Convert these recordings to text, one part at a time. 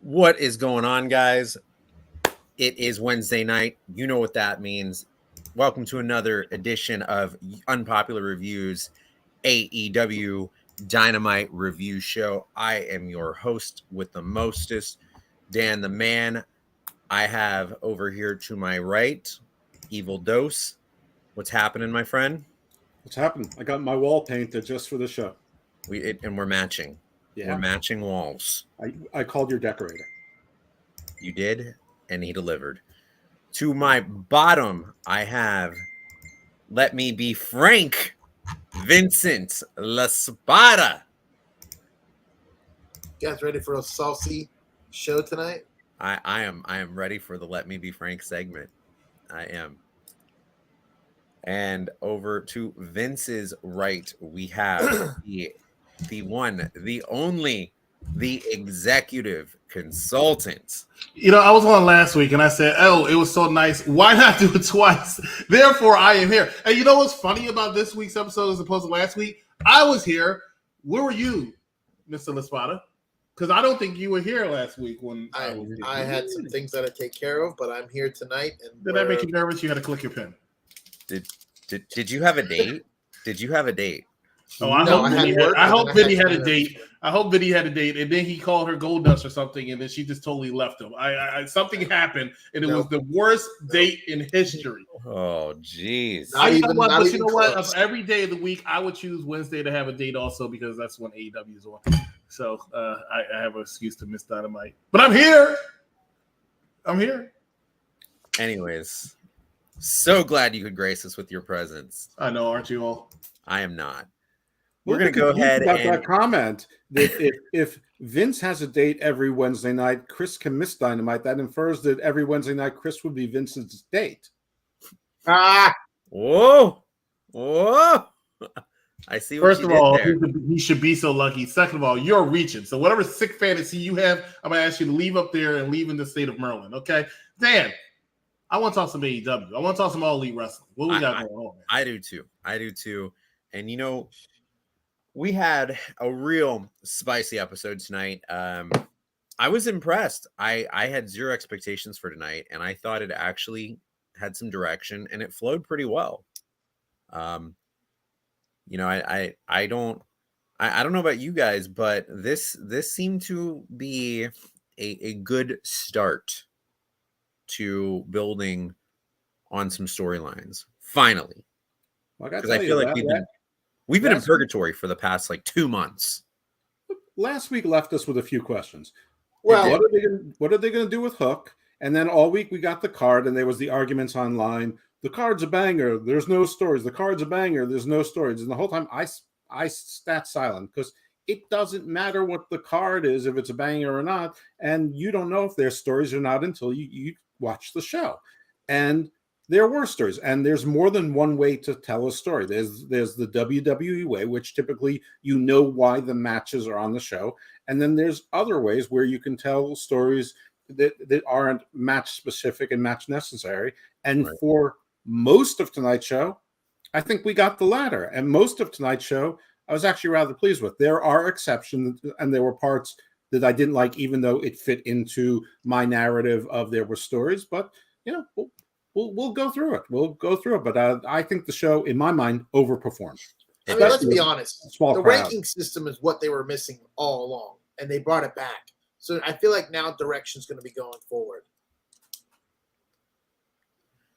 What is going on, guys? It is Wednesday night. You know what that means. Welcome to another edition of Unpopular Reviews, AEW Dynamite Review Show. I am your host with the mostest, Dan the Man. I have over here to my right, Evil Dose. What's happening, my friend? What's happening? I got my wall painted just for the show. We're matching. Yeah. We're matching walls. I called your decorator. You did, and he delivered. To my bottom, I have, let me be frank, Vincent La Spada. You guys ready for a saucy show tonight? I am ready for the Let Me Be Frank segment. I am. And over to Vince's right, we have the one, the only, the executive consultant. You know, I was on last week and I said, oh, it was so nice. Why not do it twice? Therefore, I am here. And you know what's funny about this week's episode as opposed to last week? I was here. Where were you, Mr. LaSpada? Because I don't think you were here last week when I had some things that I take care of, but I'm here tonight. And did that make you nervous? You had to click your pen. Did you have a date? Did you have a date? Oh, I hope Vinny had a date. I hope Vinny had a date, and then he called her Gold Dust or something, and then she just totally left him. Something happened, and it was the worst date in history. Oh, jeez. You know what? Of every day of the week, I would choose Wednesday to have a date also because that's when AEW is on. So I have an excuse to miss Dynamite. But I'm here. Anyways, so glad you could grace us with your presence. I know, aren't you all? I am not. We're going to go ahead about that comment that if Vince has a date every Wednesday night, Chris can miss Dynamite. That infers that every Wednesday night, Chris would be Vince's date. Whoa. I see what First you of all, did there. he should be so lucky. Second of all, you're reaching. So whatever sick fantasy you have, I'm going to ask you to leave up there and leave in the state of Maryland, okay? Dan, I want to talk some AEW. I want to talk some All Elite Wrestling. What we got going on? I do too. And, you know, we had a real spicy episode tonight. I was impressed. I had zero expectations for tonight, and I thought it actually had some direction, and it flowed pretty well. You know, I don't know about you guys, but this seemed to be a good start to building on some storylines. Finally, because I feel like we've been in purgatory for the past 2 months. Last week left us with a few questions. Well, what are they going to do with Hook? And then all week we got the card, and there was the arguments online. The card's a banger. There's no stories. The card's a banger. There's no stories. And the whole time I sat silent because it doesn't matter what the card is, if it's a banger or not. And you don't know if there's stories or not until you watch the show. And there were stories. And there's more than one way to tell a story. There's the WWE way, which typically you know why the matches are on the show. And then there's other ways where you can tell stories that aren't match specific and match necessary. And for most of tonight's show, I think we got the latter. And most of tonight's show, I was actually rather pleased with. There are exceptions, and there were parts that I didn't like, even though it fit into my narrative of there were stories. But, you know, we'll go through it. We'll go through it. But I think the show, in my mind, overperformed. I mean, let's be honest. The ranking system is what they were missing all along, and they brought it back. So I feel like now direction's going to be going forward.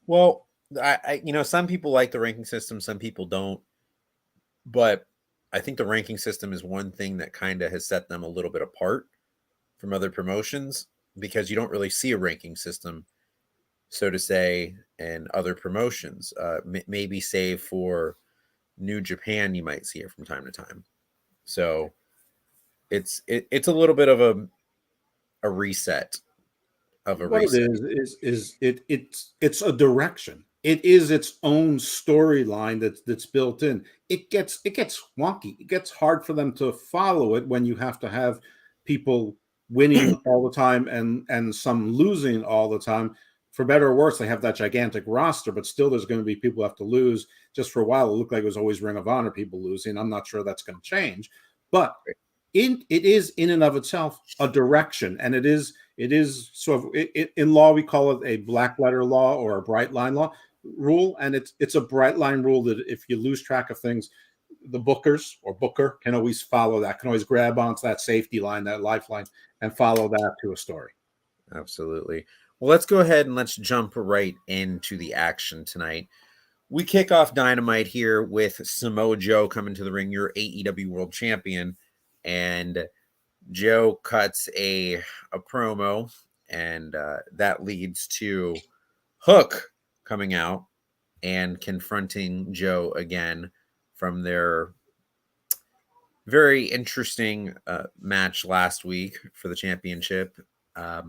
Well, I you know, some people like the ranking system, some people don't. But I think the ranking system is one thing that kind of has set them a little bit apart from other promotions, because you don't really see a ranking system, so to say, in other promotions. Maybe save for New Japan, you might see it from time to time. So it's a little bit of a reset of a reset. It's a direction. It is its own storyline that's built in. It gets wonky. It gets hard for them to follow it when you have to have people winning all the time and some losing all the time. For better or worse, they have that gigantic roster, but still there's going to be people who have to lose. Just for a while, it looked like it was always Ring of Honor people losing. I'm not sure that's going to change. But it is in and of itself a direction, and it is sort of in law we call it a black letter law or a bright line law rule, and it's a bright line rule that if you lose track of things, the bookers or booker can always follow that, can always grab onto that safety line, that lifeline, and follow that to a story. Absolutely. Well, let's go ahead and let's jump right into the action tonight. We kick off Dynamite here with Samoa Joe coming to the ring, your AEW World Champion, and Joe cuts a promo, and that leads to Hook coming out and confronting Joe again from their very interesting match last week for the championship. I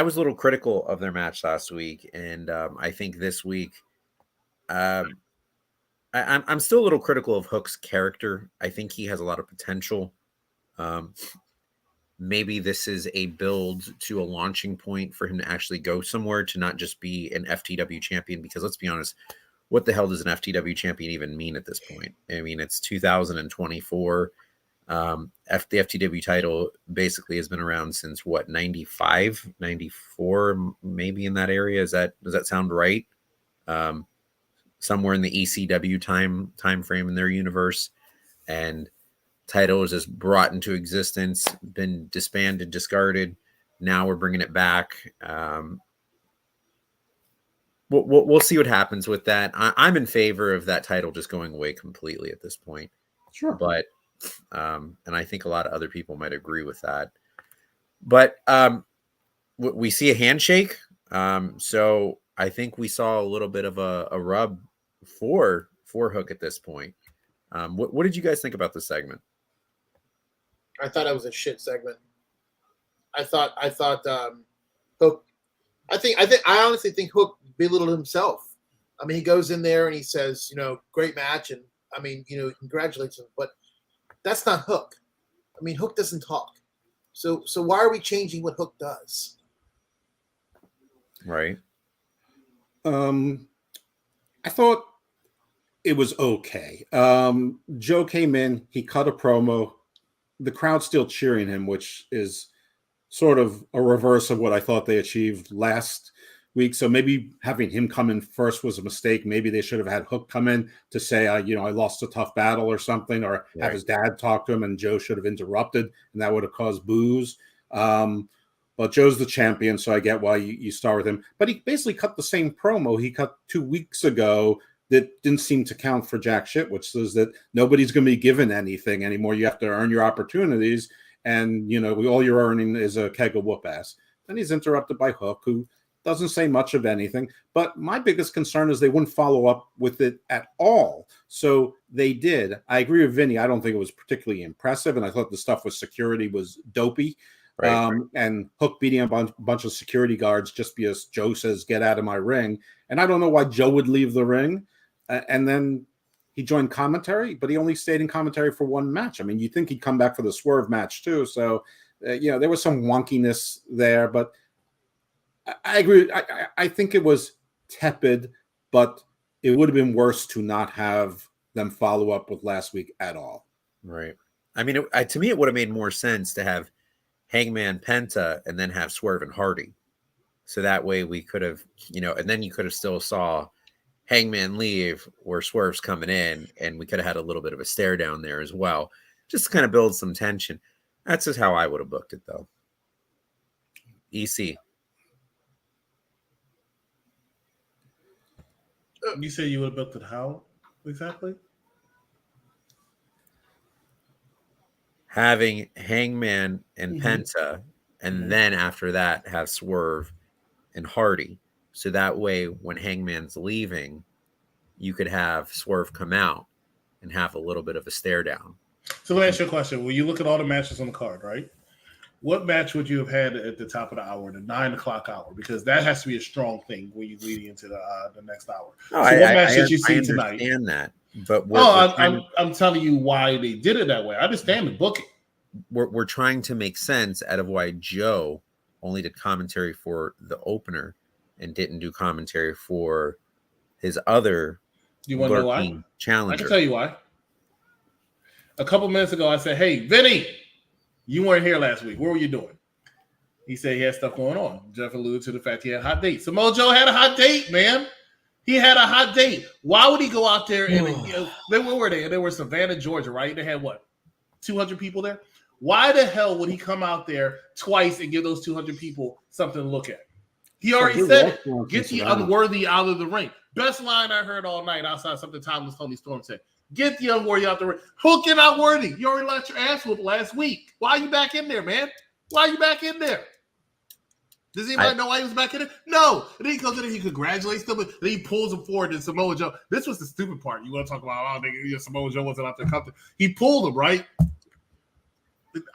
was a little critical of their match last week, and I think this week I'm still a little critical of Hook's character. I think he has a lot of potential. Maybe this is a build to a launching point for him to actually go somewhere, to not just be an FTW champion, because let's be honest, what the hell does an FTW champion even mean at this point? I mean, it's 2024. The FTW title basically has been around since what, 95, 94, maybe in that area. Does that sound right? Somewhere in the ECW time frame in their universe, and title was just brought into existence, been disbanded, discarded. Now we're bringing it back. We'll see what happens with that. I'm in favor of that title just going away completely at this point. Sure. But and I think a lot of other people might agree with that. But we see a handshake. So I think we saw a little bit of a rub for Hook at this point. What did you guys think about this segment? I thought it was a shit segment. I thought Hook. I honestly think Hook belittled himself. I mean, he goes in there and he says, great match, and I mean, he congratulates him, but that's not Hook. I mean, Hook doesn't talk. So why are we changing what Hook does? Right. I thought it was okay. Joe came in, he cut a promo. The crowd's still cheering him, which is sort of a reverse of what I thought they achieved last week. So maybe having him come in first was a mistake. Maybe they should have had Hook come in to say, I lost a tough battle or something, or have his dad talk to him, and Joe should have interrupted, and that would have caused boos. But Joe's the champion, so I get why you start with him. But he basically cut the same promo he cut 2 weeks ago that didn't seem to count for jack shit, which says that nobody's going to be given anything anymore. You have to earn your opportunities, and all you're earning is a keg of whoop ass. Then he's interrupted by Hook, who doesn't say much of anything. But my biggest concern is they wouldn't follow up with it at all. So they did. I agree with Vinny. I don't think it was particularly impressive, and I thought the stuff with security was dopey. Right. And Hook beating a bunch of security guards just because Joe says, get out of my ring. And I don't know why Joe would leave the ring. And then he joined commentary, but he only stayed in commentary for one match. I mean, you'd think he'd come back for the Swerve match too. So, there was some wonkiness there, but I agree. I think it was tepid, but it would have been worse to not have them follow up with last week at all. Right. I mean, to me, it would have made more sense to have Hangman Penta and then have Swerve and Hardy. So that way we could have, and then you could have still saw Hangman leave where Swerve's coming in, and we could have had a little bit of a stare down there as well, just to kind of build some tension. That's just how I would have booked it, though. EC. You say you would have booked it how exactly? – Having Hangman and Penta, and then after that have Swerve and Hardy. So that way, when Hangman's leaving, you could have Swerve come out and have a little bit of a stare down. So let me ask you a question. When you look at all the matches on the card, right? What match would you have had at the top of the hour, the 9 o'clock hour? Because that has to be a strong thing when you're leading into the next hour. Oh, so what match did you see tonight? I understand that. But I'm telling you why they did it that way. I understand the booking. We're trying to make sense out of why Joe only did commentary for the opener and didn't do commentary for his other you want to know why? challenger. I can tell you why. a couple minutes ago, I said, hey, Vinny, you weren't here last week. What were you doing? He said he had stuff going on. Jeff alluded to the fact he had a hot date. Samoa Joe had a hot date, man. He had a hot date. Why would he go out there and where were they? They were Savannah, Georgia, right? They had what? 200 people there? Why the hell would he come out there twice and give those 200 people something to look at? He already said it. Get the unworthy out of the ring. Best line I heard all night outside something timeless Tony Storm said. Get the unworthy out the ring. Hook it out worthy. You already let your ass whoop last week. Why are you back in there, man? Why are you back in there? Does anybody know why he was back in there? No. And then he comes in and he congratulates them, and then he pulls him forward and Samoa Joe. This was the stupid part. You want to talk about, Samoa Joe wasn't out there coming. He pulled him, right?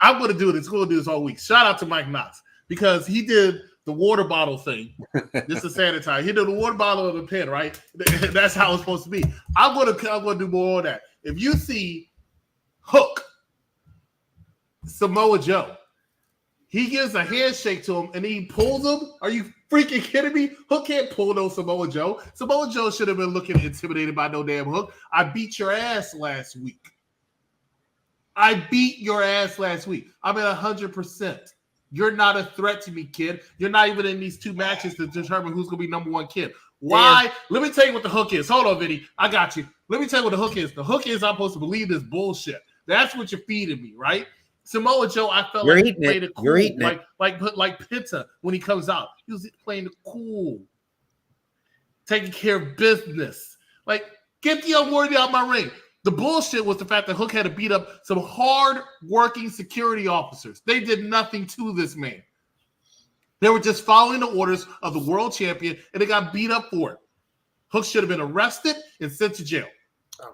I'm going to do this. He's going to do this all week. Shout out to Mike Knox because he did the water bottle thing. This is sanitize. He did the water bottle in the pen, right? That's how it's supposed to be. I'm going to do more of that. If you see Hook, Samoa Joe, he gives a handshake to him and he pulls him. Are you freaking kidding me? Hook can't pull no Samoa Joe. Samoa Joe should have been looking intimidated by no damn Hook. I beat your ass last week. I'm at 100%. You're not a threat to me, kid. You're not even in these two matches to determine who's going to be number one kid. Why? Damn. Let me tell you what the hook is. Hold on, Vinny. I got you. Let me tell you what the hook is. The hook is I'm supposed to believe this bullshit. That's what you're feeding me, right? Samoa Joe, I felt like he played it cool. You're eating it. Like Penta when he comes out. He was playing it cool. Taking care of business. Like, get the unworthy out of my ring. The bullshit was the fact that Hook had to beat up some hard-working security officers. They did nothing to this man. They were just following the orders of the world champion, and they got beat up for it. Hook should have been arrested and sent to jail.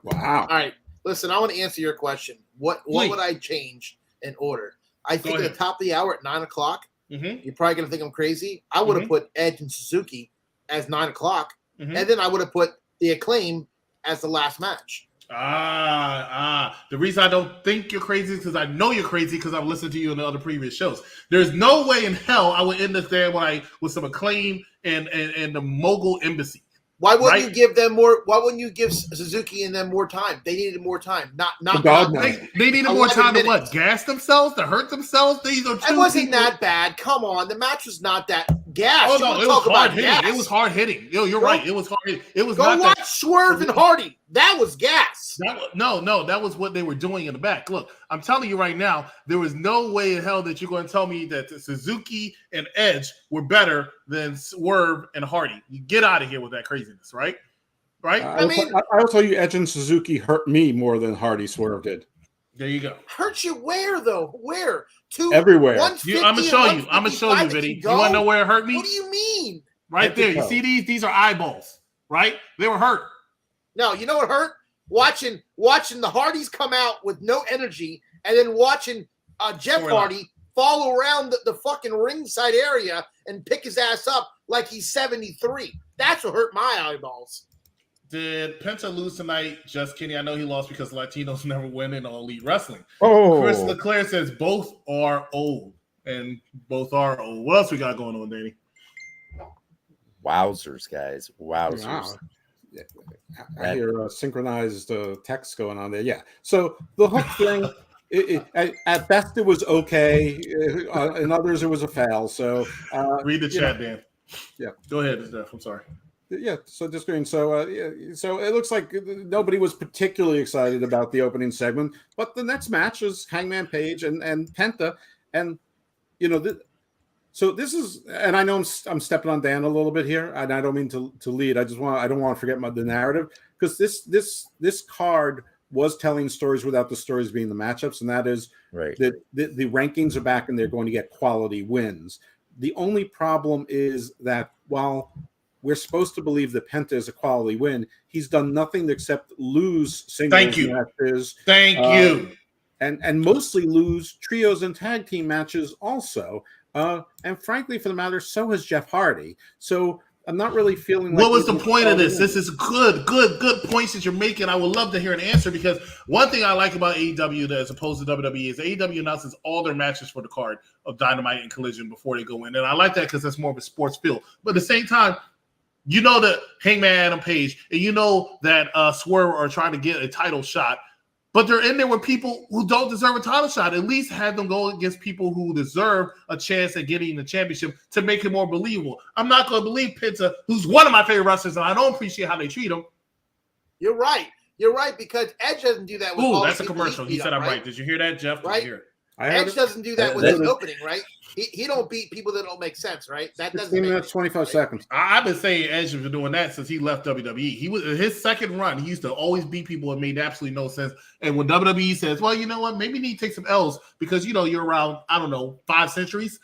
Wow. All right. Listen, I want to answer your question. What would I change in order? I think at the top of the hour at 9 o'clock, you're probably going to think I'm crazy. I would have put Edge and Suzuki as 9 o'clock, and then I would have put the Acclaim as the last match. The reason I don't think you're crazy is because I know you're crazy because I've listened to you in the other previous shows. There's no way in hell I would end this day with some Acclaim and the Mogul Embassy. Why wouldn't you give them more? Why wouldn't you give Suzuki and them more time? They needed more time. They needed more time to what? Gas themselves? To hurt themselves? It wasn't that bad. Come on, the match was not that gas. Oh no, it was hard hitting. It was hard hitting. You're right. It was hard hitting. It was. Go watch Swerve and Hardy. That was gas. No, that was what they were doing in the back. Look, I'm telling you right now, there was no way in hell that you're going to tell me that Suzuki and Edge were better than Swerve and Hardy. You get out of here with that craziness, right? Right? I'll tell you, Edge and Suzuki hurt me more than Hardy Swerve did. There you go. Hurt you where though? Where? Everywhere. I'm gonna show you. I'm gonna show you, Vinny. You want to know where it hurt me? What do you mean? Right there. You see these? These are eyeballs, right? They were hurt. No, you know what hurt? Watching the Hardys come out with no energy, and then watching Jeff Hardy follow around the fucking ringside area and pick his ass up like he's 73. That's what hurt my eyeballs. Did Penta lose tonight? Just kidding. I know he lost because Latinos never win in Elite Wrestling. Oh. Chris LeClaire says both are old. And both are old. What else we got going on, Danny? Wowzers, guys. Wowzers. Wow. Yeah. I hear synchronized text going on there. Yeah. So the Hook thing, at best it was okay. In others it was a fail. So read the chat, Dan. Yeah. Go ahead, Steph. I'm sorry. Yeah, so just going. So it looks like nobody was particularly excited about the opening segment, but the next match is Hangman Page and Penta, and so this is, and I know I'm stepping on Dan a little bit here, and I don't mean to lead. I don't want to forget the narrative, because this card was telling stories without the stories being the matchups, and that is right. That the rankings are back and they're going to get quality wins. The only problem is that while we're supposed to believe that Penta is a quality win, he's done nothing except lose singles matches. Thank you. And mostly lose trios and tag team matches also. And frankly, for the matter, so has Jeff Hardy. So I'm not really feeling like... What was the point of this? This is good points that you're making. I would love to hear an answer, because one thing I like about AEW as opposed to WWE is AEW announces all their matches for the card of Dynamite and Collision before they go in. And I like that because that's more of a sports feel. But at the same time, you know that Hangman Adam Page and you know that Swerve are trying to get a title shot But they're in there with people who don't deserve a title shot. At least have them go against people who deserve a chance at getting the championship to make it more believable. I'm not going to believe Penta, who's one of my favorite wrestlers, and I don't appreciate how they treat him. You're right. You're right, because Edge doesn't do that with all that's the a people commercial. He said I'm right. Did you hear that, Jeff? Did Right? you hear it? Edge doesn't do that with his opening, right? He don't beat people that don't make sense, right? That doesn't 16 make minutes, 25 seconds. I've been saying Edge has been doing that since he left WWE. He was his second run. He used to always beat people and made absolutely no sense. And when WWE says, "Well, you know what? Maybe you need to take some L's because you're around 5 centuries,"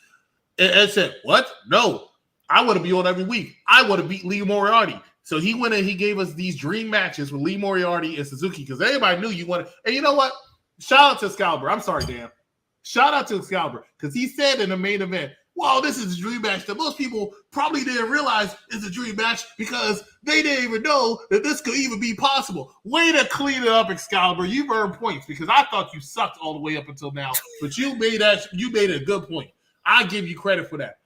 and Edge said, "What? No, I want to be on every week. I want to beat Lee Moriarty." So he went and he gave us these dream matches with Lee Moriarty and Suzuki because everybody knew you wanted. And you know what? Shout out to Excalibur. I'm sorry, Dan. Shout out to Excalibur because he said in the main event, "Well, this is a dream match that most people probably didn't realize is a dream match because they didn't even know that this could even be possible." Way to clean it up, Excalibur. You've earned points because I thought you sucked all the way up until now, but you made it a good point. I give you credit for that.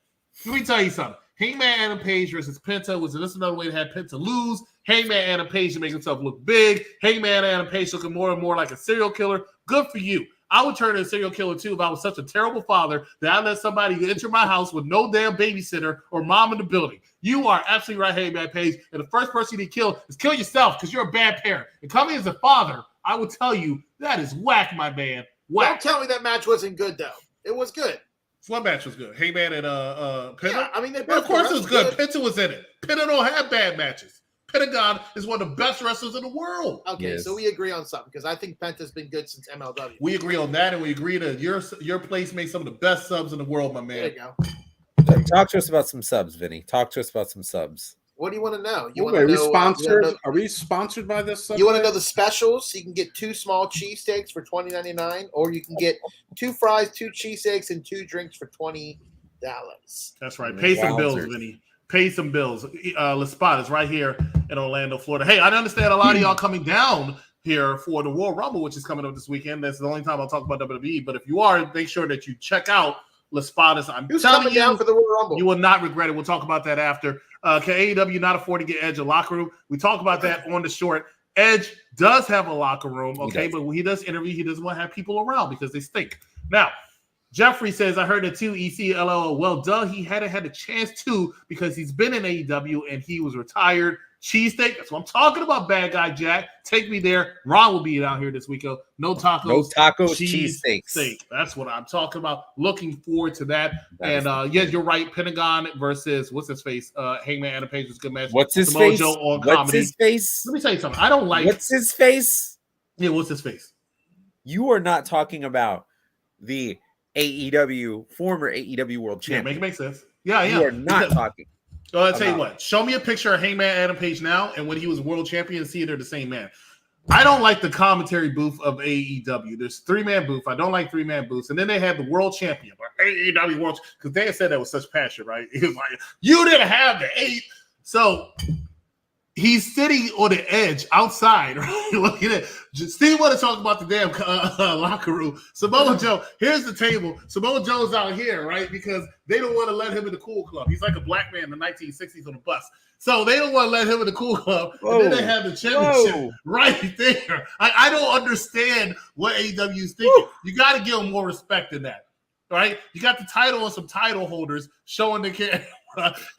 Let me tell you something. Hangman Adam Page versus Penta was this another way to have Penta lose. Hangman Adam Page to make himself look big. Hangman Adam Page looking more and more like a serial killer. Good for you. I would turn into a serial killer too if I was such a terrible father that I let somebody enter my house with no damn babysitter or mom in the building. You are absolutely right, Hangman Page. And the first person you need to kill is kill yourself because you're a bad parent. And coming as a father, I will tell you that is whack, my man. Whack. Don't tell me that match wasn't good though. It was good. What match was good? Hangman and Penta? Yeah, I mean, well, of course it was good. Penta was in it. Penta don't have bad matches. Pentagon is one of the best wrestlers in the world. Okay, yes. So we agree on something because I think Penta's been good since MLW. We agree on that, and we agree that your place makes some of the best subs in the world, my man. There you go. Talk to us about some subs, Vinny. Talk to us about some subs. What do you want to know? Are we sponsored? Are we sponsored by this? You want to know the specials? You can get 2 small cheesesteaks for $20.99, or you can get 2 fries, 2 cheesesteaks, and 2 drinks for $20. That's right. Pay some bills, Vinny. Pay some bills. La Spot is right here in Orlando, Florida. Hey, I understand a lot of y'all coming down here for the Royal Rumble, which is coming up this weekend. That's the only time I'll talk about WWE. But if you are, make sure that you check out La Spot. I'm telling you, down for the Royal Rumble? You will not regret it. We'll talk about that after. Can AEW not afford to get Edge a locker room? We talk about that on the short. Edge does have a locker room, okay, but when he does interview, he doesn't want to have people around because they stink. Now, Jeffrey says, I heard it too, EC, LOL. Well, duh, he hadn't had a chance to because he's been in AEW and he was retired. Cheesesteak, that's what I'm talking about, bad guy Jack. Take me there. Ron will be out here this weekend. No tacos. No tacos, cheesesteaks. That's what I'm talking about. Looking forward to that. And yes, you're right. Pentagon versus, what's his face? Hangman Adam Page was a good match. What's his Samoa face? Joe on What's comedy. his face? Let me tell you something. I don't like. What's his face? Yeah, what's his face? You are not talking about the former AEW World Champion. Yeah, make it make sense. Yeah. You are not talking. I'll tell you what. Show me a picture of Hangman Adam Page now and when he was world champion and see if they're the same man. I don't like the commentary booth of AEW. There's 3-man booth. I don't like 3-man booths. And then they had the world champion or AEW world, because they said that with such passion, right? He was like, you didn't have the 8. So he's sitting on the edge outside, right? Looking at Steve want to talk about the damn locker room. Samoa Joe, here's the table. Samoa Joe's out here, right? Because they don't want to let him in the cool club. He's like a black man in the 1960s on a bus. So they don't want to let him in the cool club. Whoa. And then they have the championship right there. I don't understand what AEW is thinking. You got to give them more respect than that, right? You got the title on some title holders showing the camera.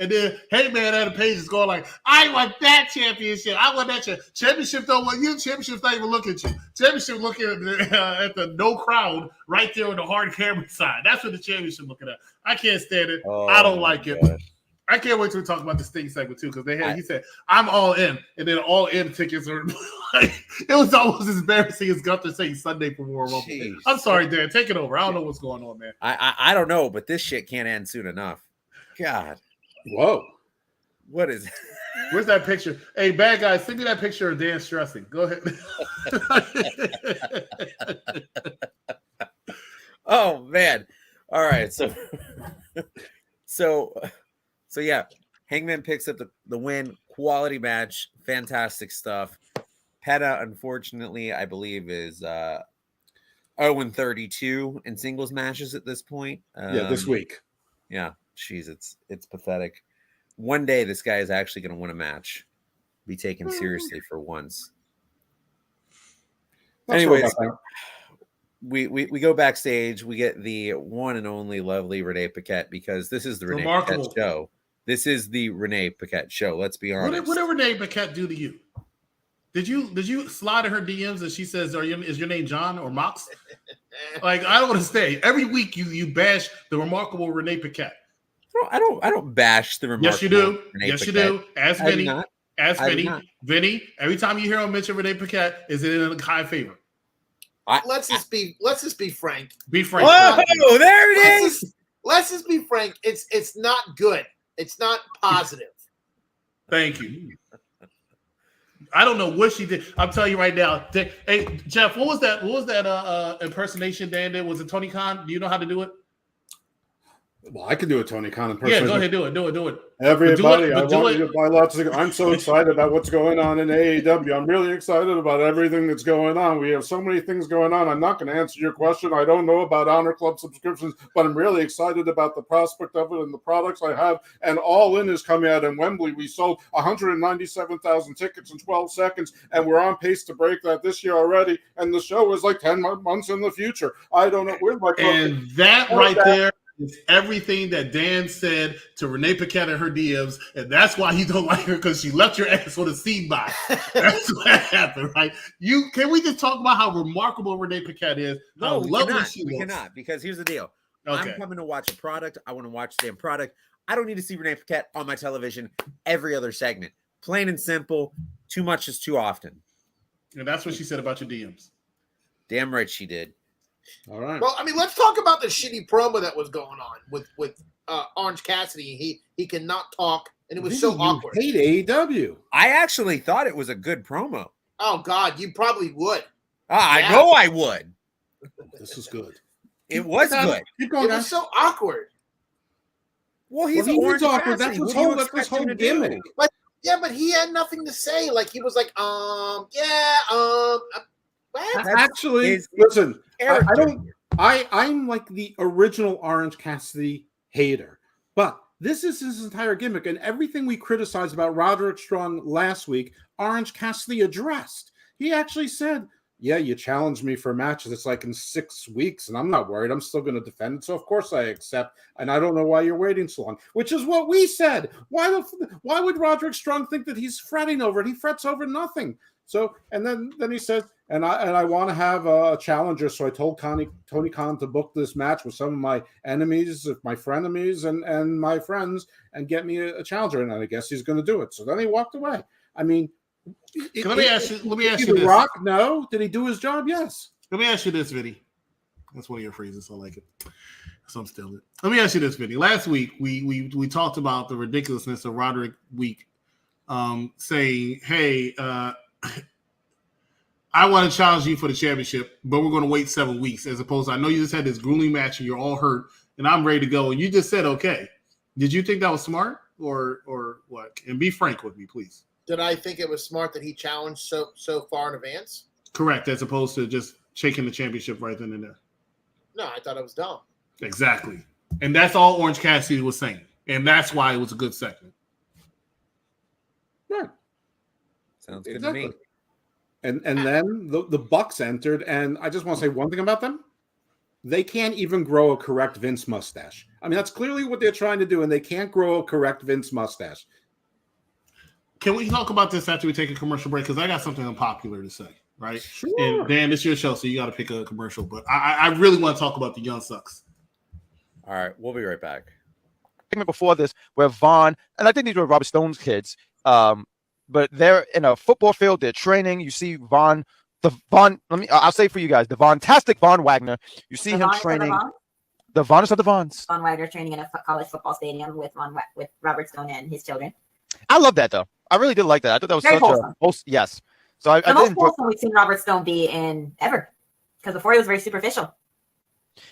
And then, hey, man, Adam Page is going like, I want that championship. I want that championship. Don't want you. Championship's not even looking at you. Championship looking at the no crowd right there on the hard camera side. That's what the championship looking at. I can't stand it. I don't like it. Gosh. I can't wait till we talk about the Sting segment too, because he said, I'm all in, and then all in tickets are like, it was almost as embarrassing as Gunther saying Sunday for Royal Rumble. Jeez. I'm sorry, Dan. Take it over. I don't know what's going on, man. I don't know, but this shit can't end soon enough. God. Whoa. What is Where's that picture? Hey, bad guys, send me that picture of Dan stressing. Go ahead. Oh man. All right. So yeah, Hangman picks up the win. Quality match, fantastic stuff. Penta, unfortunately, I believe is 0-32 in singles matches at this point. This week. Yeah, jeez, it's pathetic. One day, this guy is actually going to win a match, be taken seriously for once. Anyways, we go backstage. We get the one and only lovely Renee Paquette, because this is the Renee Paquette show. This is the Renee Paquette show. Let's be honest. What did Renee Paquette do to you? Did you slide in her DMs and she says, is your name John or Mox? Like, I don't want to stay. Every week you bash the remarkable Renee Paquette. I don't bash the remarkable. Yes, you do. Renee yes, Paquette. You do. Ask Vinny. Ask Vinny. Vinny, every time you hear him mention Renee Paquette, is it in a high favor? Let's just be frank. Be frank. Oh, there it is. Let's just be frank. It's not good. It's not positive. Thank you. I don't know what she did. I'm telling you right now. Hey, Jeff, what was that impersonation Dan did? Was it Tony Khan? Do you know how to do it? Well, I can do a Tony Khan impersonation. Yeah, go ahead, do it. Everybody, I want you to buy lots of. I'm so excited about what's going on in AEW. I'm really excited about everything that's going on. We have so many things going on. I'm not going to answer your question. I don't know about Honor Club subscriptions, but I'm really excited about the prospect of it and the products I have. And All In is coming out in Wembley. We sold 197,000 tickets in 12 seconds, and we're on pace to break that this year already. And the show is like 10 months in the future. I don't know where's my. And that right there. It's everything that Dan said to Renee Paquette in her DMs, and that's why you don't like her, because she left your ass on a seed box. That's what happened, right? Can we just talk about how remarkable Renee Paquette is? No, we cannot, because here's the deal. Okay. I'm coming to watch a product. I want to watch the damn product. I don't need to see Renee Paquette on my television every other segment. Plain and simple. Too much is too often. And that's what she said about your DMs. Damn right she did. All right. Well, I mean, let's talk about the shitty promo that was going on with Orange Cassidy. He cannot talk, and it was so awkward. Hate AEW. I actually thought it was a good promo. Oh God, you probably would. I know I would. This is good. It was good. Keep going, it was so awkward. Well, he's Orange awkward. Cassidy. That's his whole gimmick. But he had nothing to say. Like he was like, Actually, listen, I'm like the original Orange Cassidy hater, but this is his entire gimmick, and everything we criticized about Roderick Strong last week, Orange Cassidy addressed. He actually said, yeah, you challenged me for matches. It's like in 6 weeks, and I'm not worried. I'm still going to defend it. So, of course, I accept, and I don't know why you're waiting so long, which is what we said. Why would Roderick Strong think that he's fretting over it? He frets over nothing. So, and then he says, and I want to have a challenger. So I told Tony Khan to book this match with some of my enemies, my frenemies, and my friends, and get me a challenger. And I guess he's going to do it. So then he walked away. I mean, let me ask you this. Rock? No. Did he do his job? Yes. Let me ask you this, Vinny. That's one of your phrases. I like it. So I'm still it. Let me ask you this, Vinny. Last week we talked about the ridiculousness of Roderick Week saying, "Hey, I want to challenge you for the championship, but we're going to wait 7 weeks." As opposed to, I know you just had this grueling match and you're all hurt, and I'm ready to go, and you just said okay. Did you think that was smart, or what? And be frank with me, please. Did I think it was smart that he challenged so far in advance? Correct, as opposed to just shaking the championship right then and there. No, I thought it was dumb. Exactly. And that's all Orange Cassidy was saying. And that's why it was a good segment. Yeah. Sounds good to me. And then the Bucks entered, and I just want to say one thing about them. They can't even grow a correct Vince mustache. I mean, that's clearly what they're trying to do, and they can't grow a correct Vince mustache. Can we talk about this after we take a commercial break? Because I got something unpopular to say, right? Sure. And Dan, it's your show, so you got to pick a commercial. But I really want to talk about the Young Sucks. All right, we'll be right back. Before this, where Vaughn, and I think these were Robert Stone's kids, but they're in a football field, they're training. You see I'll say for you guys, the Von-tastic Von Wagner. You see him training. The Vaughns are the Vaughns. Von Wagner training in a college football stadium with Robert Stone and his children. I love that, though. I really did like that. I thought that was very such wholesome. Yes. So I the most wholesome we've seen Robert Stone be in ever. Because before he was very superficial.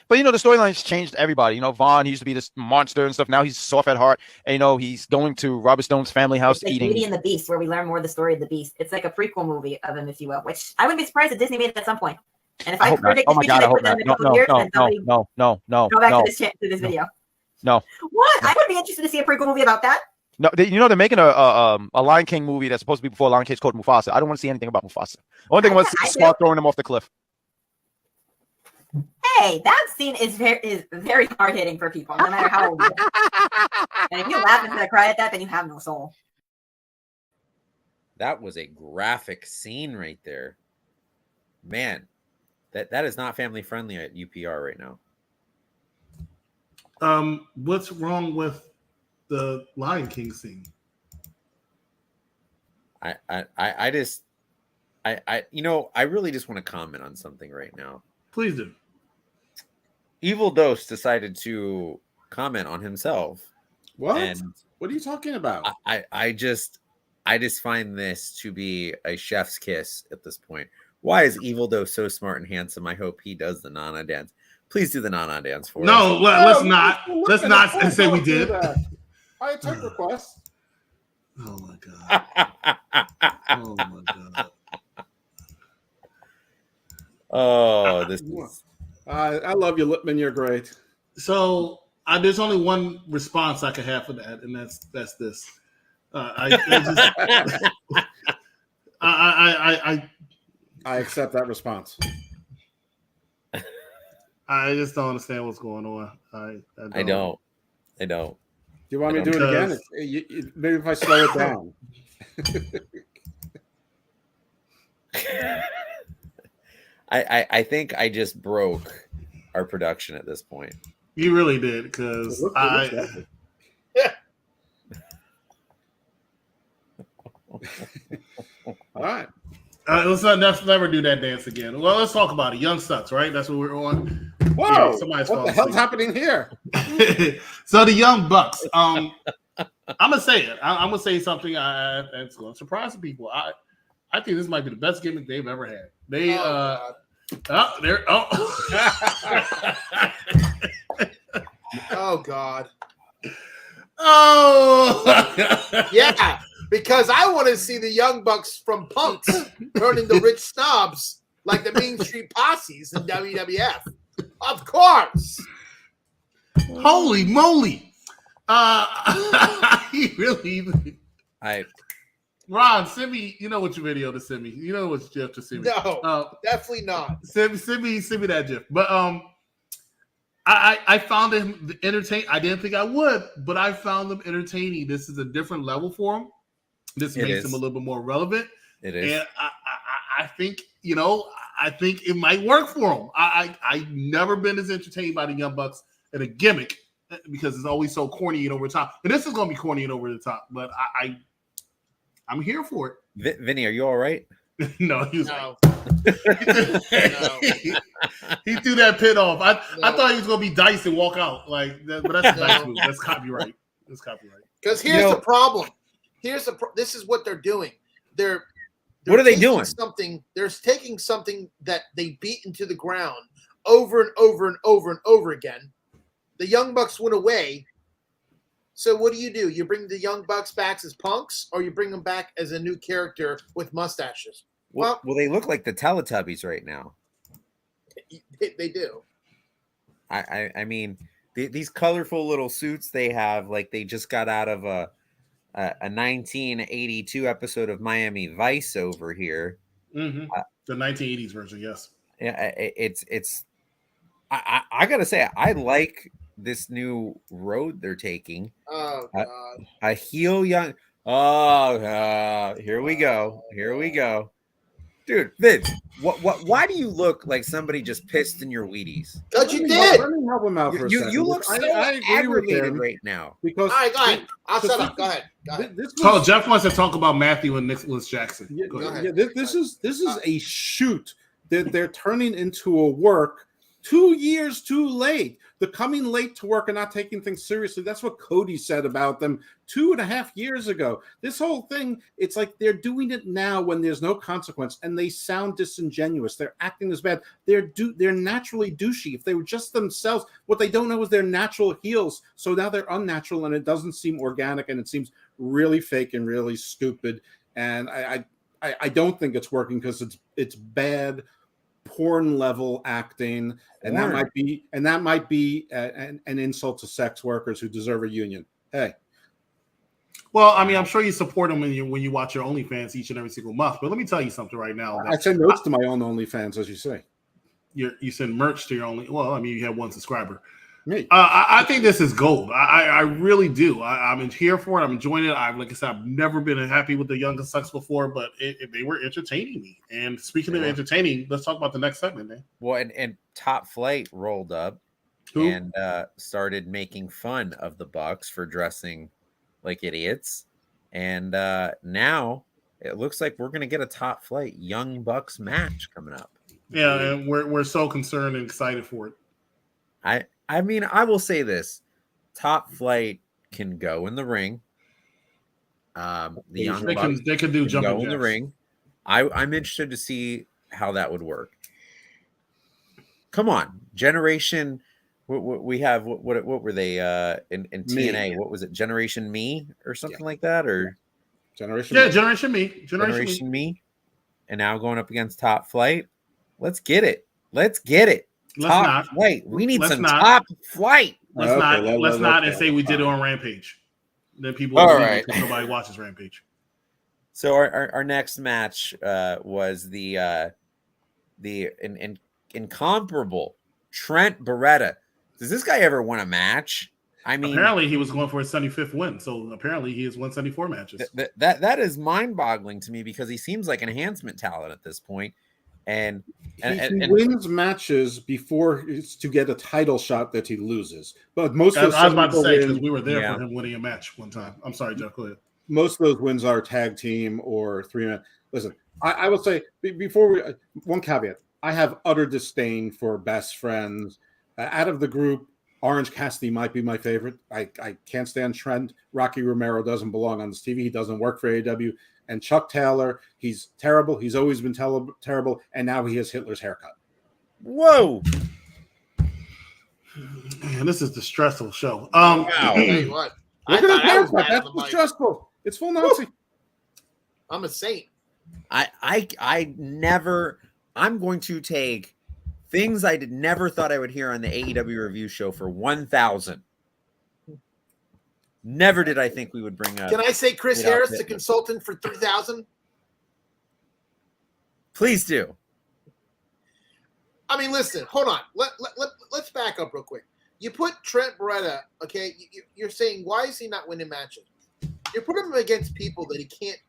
But, the storyline's changed everybody. Vaughn, he used to be this monster and stuff. Now he's soft at heart. And, he's going to Robert Stone's family house it's like eating. Beauty and the Beast, where we learn more of the story of the Beast. It's like a prequel movie of him, if you will, which I wouldn't be surprised if Disney made it at some point. And if I predict the future, they put that in a couple of years, then somebody no. Go back to this video. No. What? I would be interested to see a prequel movie about that. No, they're making a Lion King movie that's supposed to be before Lion King called Mufasa. I don't want to see anything about Mufasa. Only thing I want to see is Scar throwing him off the cliff. Hey, that scene is very hard hitting for people, no matter how old you are. And if you laugh instead of cry at that, then you have no soul. That was a graphic scene right there. Man, that is not family friendly at UPR right now. What's wrong with the Lion King scene? I really just want to comment on something right now. Please do. Evil Dose decided to comment on himself. What? And what are you talking about? I just find this to be a chef's kiss at this point. Why is Evil Dose so smart and handsome? I hope he does the Nana dance. Please do the Nana dance for us. No, let's not. Let's not say we did. I take requests. Oh my god. Oh my god. Oh, this is... I love you, Lipman. You're great. So there's only one response I can have for that, and that's this. I accept that response. I just don't understand what's going on. I don't. Do you want me to do it again? Maybe if I slow it down. I think I just broke our production at this point. You really did, because all right. Let's never do that dance again. Well, let's talk about it. Young Sucks, right? That's what we're on. Whoa! Yeah, what the hell's happening here? So the Young Bucks. I'm gonna say it. I'm gonna say something that's gonna surprise people. I think this might be the best gimmick they've ever had. Oh God. Oh yeah, because I want to see the Young Bucks from punks turn into rich snobs like the Main Street Posses in WWF. Of course. Holy moly. He really. Ron, send me. You know what your video to send me. You know what Jeff to send me. No, definitely not. Send me that Jeff. But I found him entertaining. I didn't think I would, but I found him entertaining. This is a different level for him. This makes him a little bit more relevant. It is. And I think, I think it might work for him. I've never been as entertained by the Young Bucks in a gimmick because it's always so corny and over the top. And this is going to be corny and over the top, but I'm here for it. Vinny, are you all right? No, he was no. He threw that pin off. I thought he was going to be Dice and walk out. But that's a Dice move. That's copyright. That's copyright. Because here's the problem. This is what they're doing. They're what are they doing? They're taking something that they beat into the ground over and over and over and over again. The Young Bucks went away. So what do? You bring the Young Bucks back as punks, or you bring them back as a new character with mustaches? Well, they look like the Teletubbies right now. They do. I mean, these colorful little suits they have, like they just got out of a 1982 episode of Miami Vice over here. Mm-hmm. The 1980s version, yes. Yeah, it's. I gotta say, I like this new road they're taking. Oh God! A heel young. Oh, here we go. Here we go, dude. Vince, what? Why do you look like somebody just pissed in your Wheaties? Because you did. Let me help him out for a second. You look so aggravated right now. Because all right, go ahead. I'll shut up. Go ahead. Jeff wants to talk about Matthew and Nicholas Jackson. This is a shoot that they're turning into a work 2 years too late. They're coming late to work and not taking things seriously. That's what Cody said about them 2.5 years ago. This whole thing, it's like they're doing it now when there's no consequence, and they sound disingenuous. They're acting as bad. They're naturally douchey. If they were just themselves, what they don't know is they're natural heels. So now they're unnatural, and it doesn't seem organic, and it seems really fake and really stupid. And I don't think it's working because it's bad porn level acting, and that might be an insult to sex workers who deserve a union. Hey, Well, I mean, I'm sure you support them when you watch your OnlyFans each and every single month. But let me tell you something right now. I send notes to my own OnlyFans, as you say. You send merch to your only. Well, I mean, you have one subscriber. Me. I think this is gold. I really do. I'm here for it. I'm enjoying it. Like I said, I've never been happy with the Young and Sucks before, but they were entertaining me. And speaking of entertaining, let's talk about the next segment, man. Well, and Top Flight rolled up and started making fun of the Bucks for dressing like idiots, and now it looks like we're gonna get a Top Flight Young Bucks match coming up. Yeah, and we're so concerned and excited for it. I mean, I will say this: Top Flight can go in the ring. The Young Bucks they can do jumping go in the ring. I'm interested to see how that would work. Come on, Generation. We have what were they in TNA? Me. What was it? Generation Me or something like that, or Generation Me. Generation Me, and now going up against Top Flight. Let's get it. Top Flight. We need some Top Flight. Let's not and say we did it on Rampage. Then people all right. Nobody watches Rampage. So our next match was the incomparable Trent Beretta. Does this guy ever win a match? I mean, apparently he was going for his 75th win. So apparently he has won 74 matches. That is mind-boggling to me because he seems like enhancement talent at this point. And he wins matches before it's to get a title shot that he loses. But most of I was about to say because we were there for him winning a match one time. I'm sorry, Jeff. Go ahead. Most of those wins are tag team or 3-man. Listen, I will say before one caveat. I have utter disdain for best friends. Out of the group, Orange Cassidy might be my favorite. I can't stand Trent. Rocky Romero doesn't belong on this TV. He doesn't work for AEW. And Chuck Taylor, he's terrible. He's always been terrible. And now he has Hitler's haircut. Whoa. Man, this is the stressful show. Wow. I'll tell you what. Look at his haircut. That's stressful. It's full Nazi. I'm a saint. I'm going to take things I never thought I would hear on the AEW review show for 1,000. Never did I think we would bring up. Can I say Chris Harris, the consultant, for 3,000? Please do. I mean, listen, hold on. Let's back up real quick. You put Trent Beretta, okay? You're saying, why is he not winning matches? You put him against people that he can't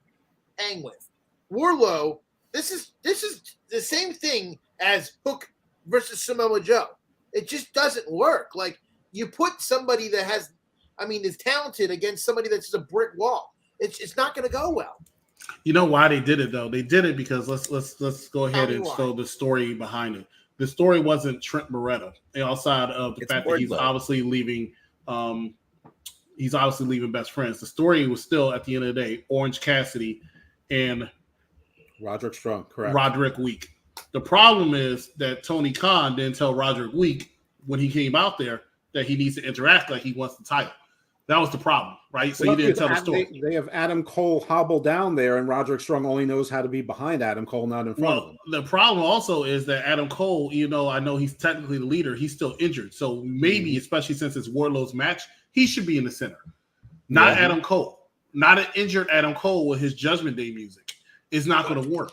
hang with. Wardlow, this is the same thing as Hook versus Samoa Joe. It just doesn't work. Like, you put somebody that is talented against somebody that's just a brick wall. It's not going to go well. You know why they did it though? They did it because let's go ahead and show the story behind it. The story wasn't Trent Beretta, outside of the fact that he's obviously leaving. He's obviously leaving best friends. The story was still, at the end of the day, Orange Cassidy and Roderick Strong, correct? Roderick Wick. The problem is that Tony Khan didn't tell Roderick Wick when he came out there that he needs to interact like he wants the title. That was the problem, right? So he didn't tell the story. They have Adam Cole hobbled down there, and Roderick Strong only knows how to be behind Adam Cole, not in front of him. The problem also is that Adam Cole, I know he's technically the leader, he's still injured. So maybe, especially since it's Wardlow's match, he should be in the center. Not Adam Cole. Not an injured Adam Cole with his Judgment Day music. It's not going to work.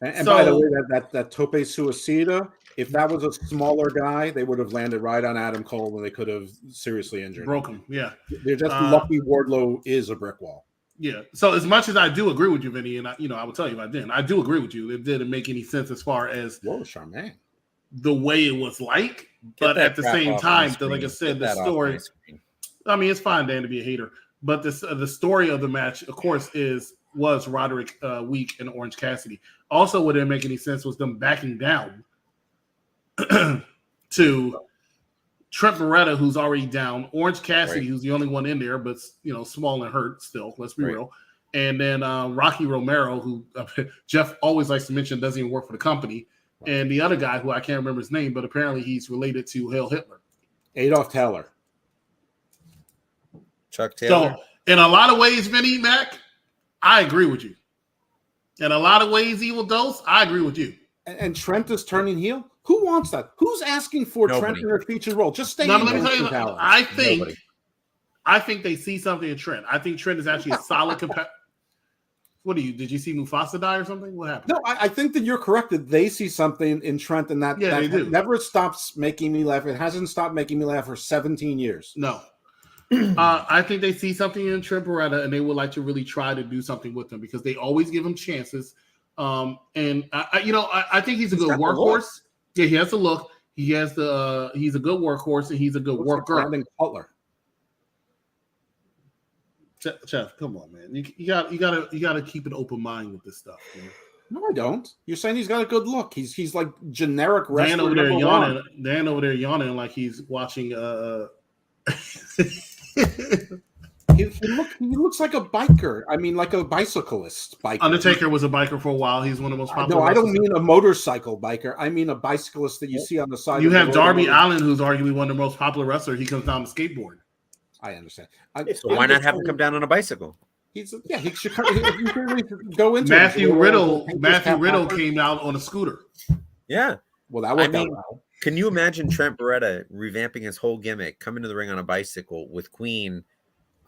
And by the way, that Tope Suicida, if that was a smaller guy, they would have landed right on Adam Cole when they could have seriously injured him. Broke him, yeah. They're just lucky Wardlow is a brick wall. Yeah. So as much as I do agree with you, Vinny, and I would tell you if I didn't, I do agree with you. It didn't make any sense as far as Charmaine, the way it was like. But at the same time, like I said, the story. I mean, it's fine, Dan, to be a hater, but the story of the match, of course, was Roderick Wick and Orange Cassidy. Also, what didn't make any sense was them backing down to Trent Beretta, who's already down, Orange Cassidy, who's the only one in there, but small and hurt still. Let's be real. And then Rocky Romero, who Jeff always likes to mention, doesn't even work for the company, and the other guy who I can't remember his name, but apparently he's related to Hail Hitler, Adolf Taylor, Chuck Taylor. So in a lot of ways, Vinny Mac, I agree with you. In a lot of ways, Evil Dose, I agree with you. And Trent is turning heel? Who wants that? Who's asking for Trent in a featured role? Just stay in. Let me tell you, I think they see something in Trent. I think Trent is actually a solid competitor. What do you? Did you see Mufasa die or something? What happened? No, I think that you're correct that they see something in Trent, and that they do. Never stops making me laugh. It hasn't stopped making me laugh for 17 years. No. I think they see something in Trent Beretta, and they would like to really try to do something with him because they always give him chances. And I think he's a good workhorse. Yeah, he has the look. He has the. He's a good workhorse, and he's a good worker. Brandon Cutler. Jeff, come on, man. You gotta keep an open mind with this stuff. Man. No, I don't. You're saying he's got a good look. He's like generic wrestler. Dan over there yawning. Dan over there yawning like he's watching. He looks like a biker. I mean, like a bicyclist biker. Undertaker was a biker for a while. He's one of the most popular. No, I don't mean a motorcycle biker. I mean a bicyclist that you see on the side. You have Darby Allin, who's arguably one of the most popular wrestlers. He comes down to skateboard. I understand. So why not have him come down on a bicycle? He should go into Matthew Riddle. Matthew Riddle came out on a scooter. Yeah. Well, that worked out well. Can you imagine Trent Beretta revamping his whole gimmick, coming to the ring on a bicycle with Queen?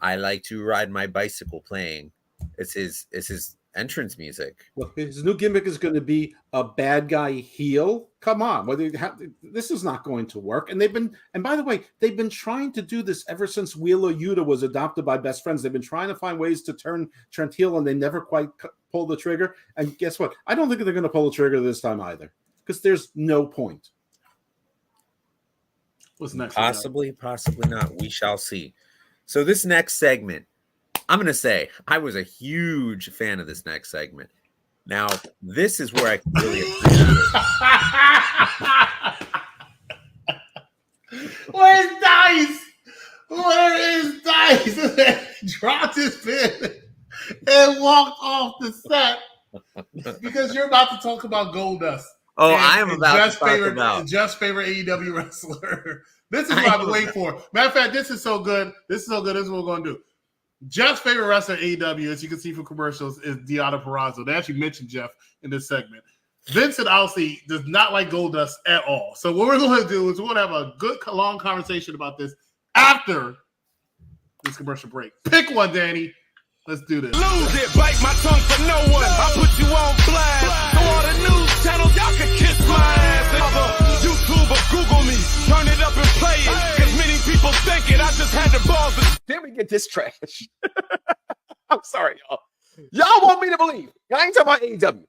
I like to ride my bicycle playing. It's his entrance music. Well, his new gimmick is going to be a bad guy heel. Come on, this is not going to work. And by the way, they've been trying to do this ever since Wheeler Yuta was adopted by Best Friends. They've been trying to find ways to turn Trent heel, and they never quite pull the trigger. And guess what? I don't think they're going to pull the trigger this time either, because there's no point. What's next? Possibly not. We shall see. So this next segment, I'm going to say I was a huge fan of this next segment. Now, this is where I really appreciate it. Where's Dice? Where is Dice? Dropped his pen and walked off the set because you're about to talk about Goldust. Oh, I am about to talk about Jeff's favorite AEW wrestler. This is what I've been waiting for. Matter of fact, this is so good. This is what we're going to do. Jeff's favorite wrestler in AEW, as you can see from commercials, is Deonna Purrazzo. They actually mentioned Jeff in this segment. Vincent Alcee does not like Goldust at all. So what we're going to do is we're going to have a good, long conversation about this after this commercial break. Pick one, Danny. Let's do this. Lose it, bite my tongue for no one. I put you on blast. So all the news channels, y'all can kiss my ass. YouTube or Google me, turn it up and play it. Cause many people think it. I just had the balls. Then we get this trash. I'm sorry, y'all. Y'all want me to believe. I ain't talking about AEW.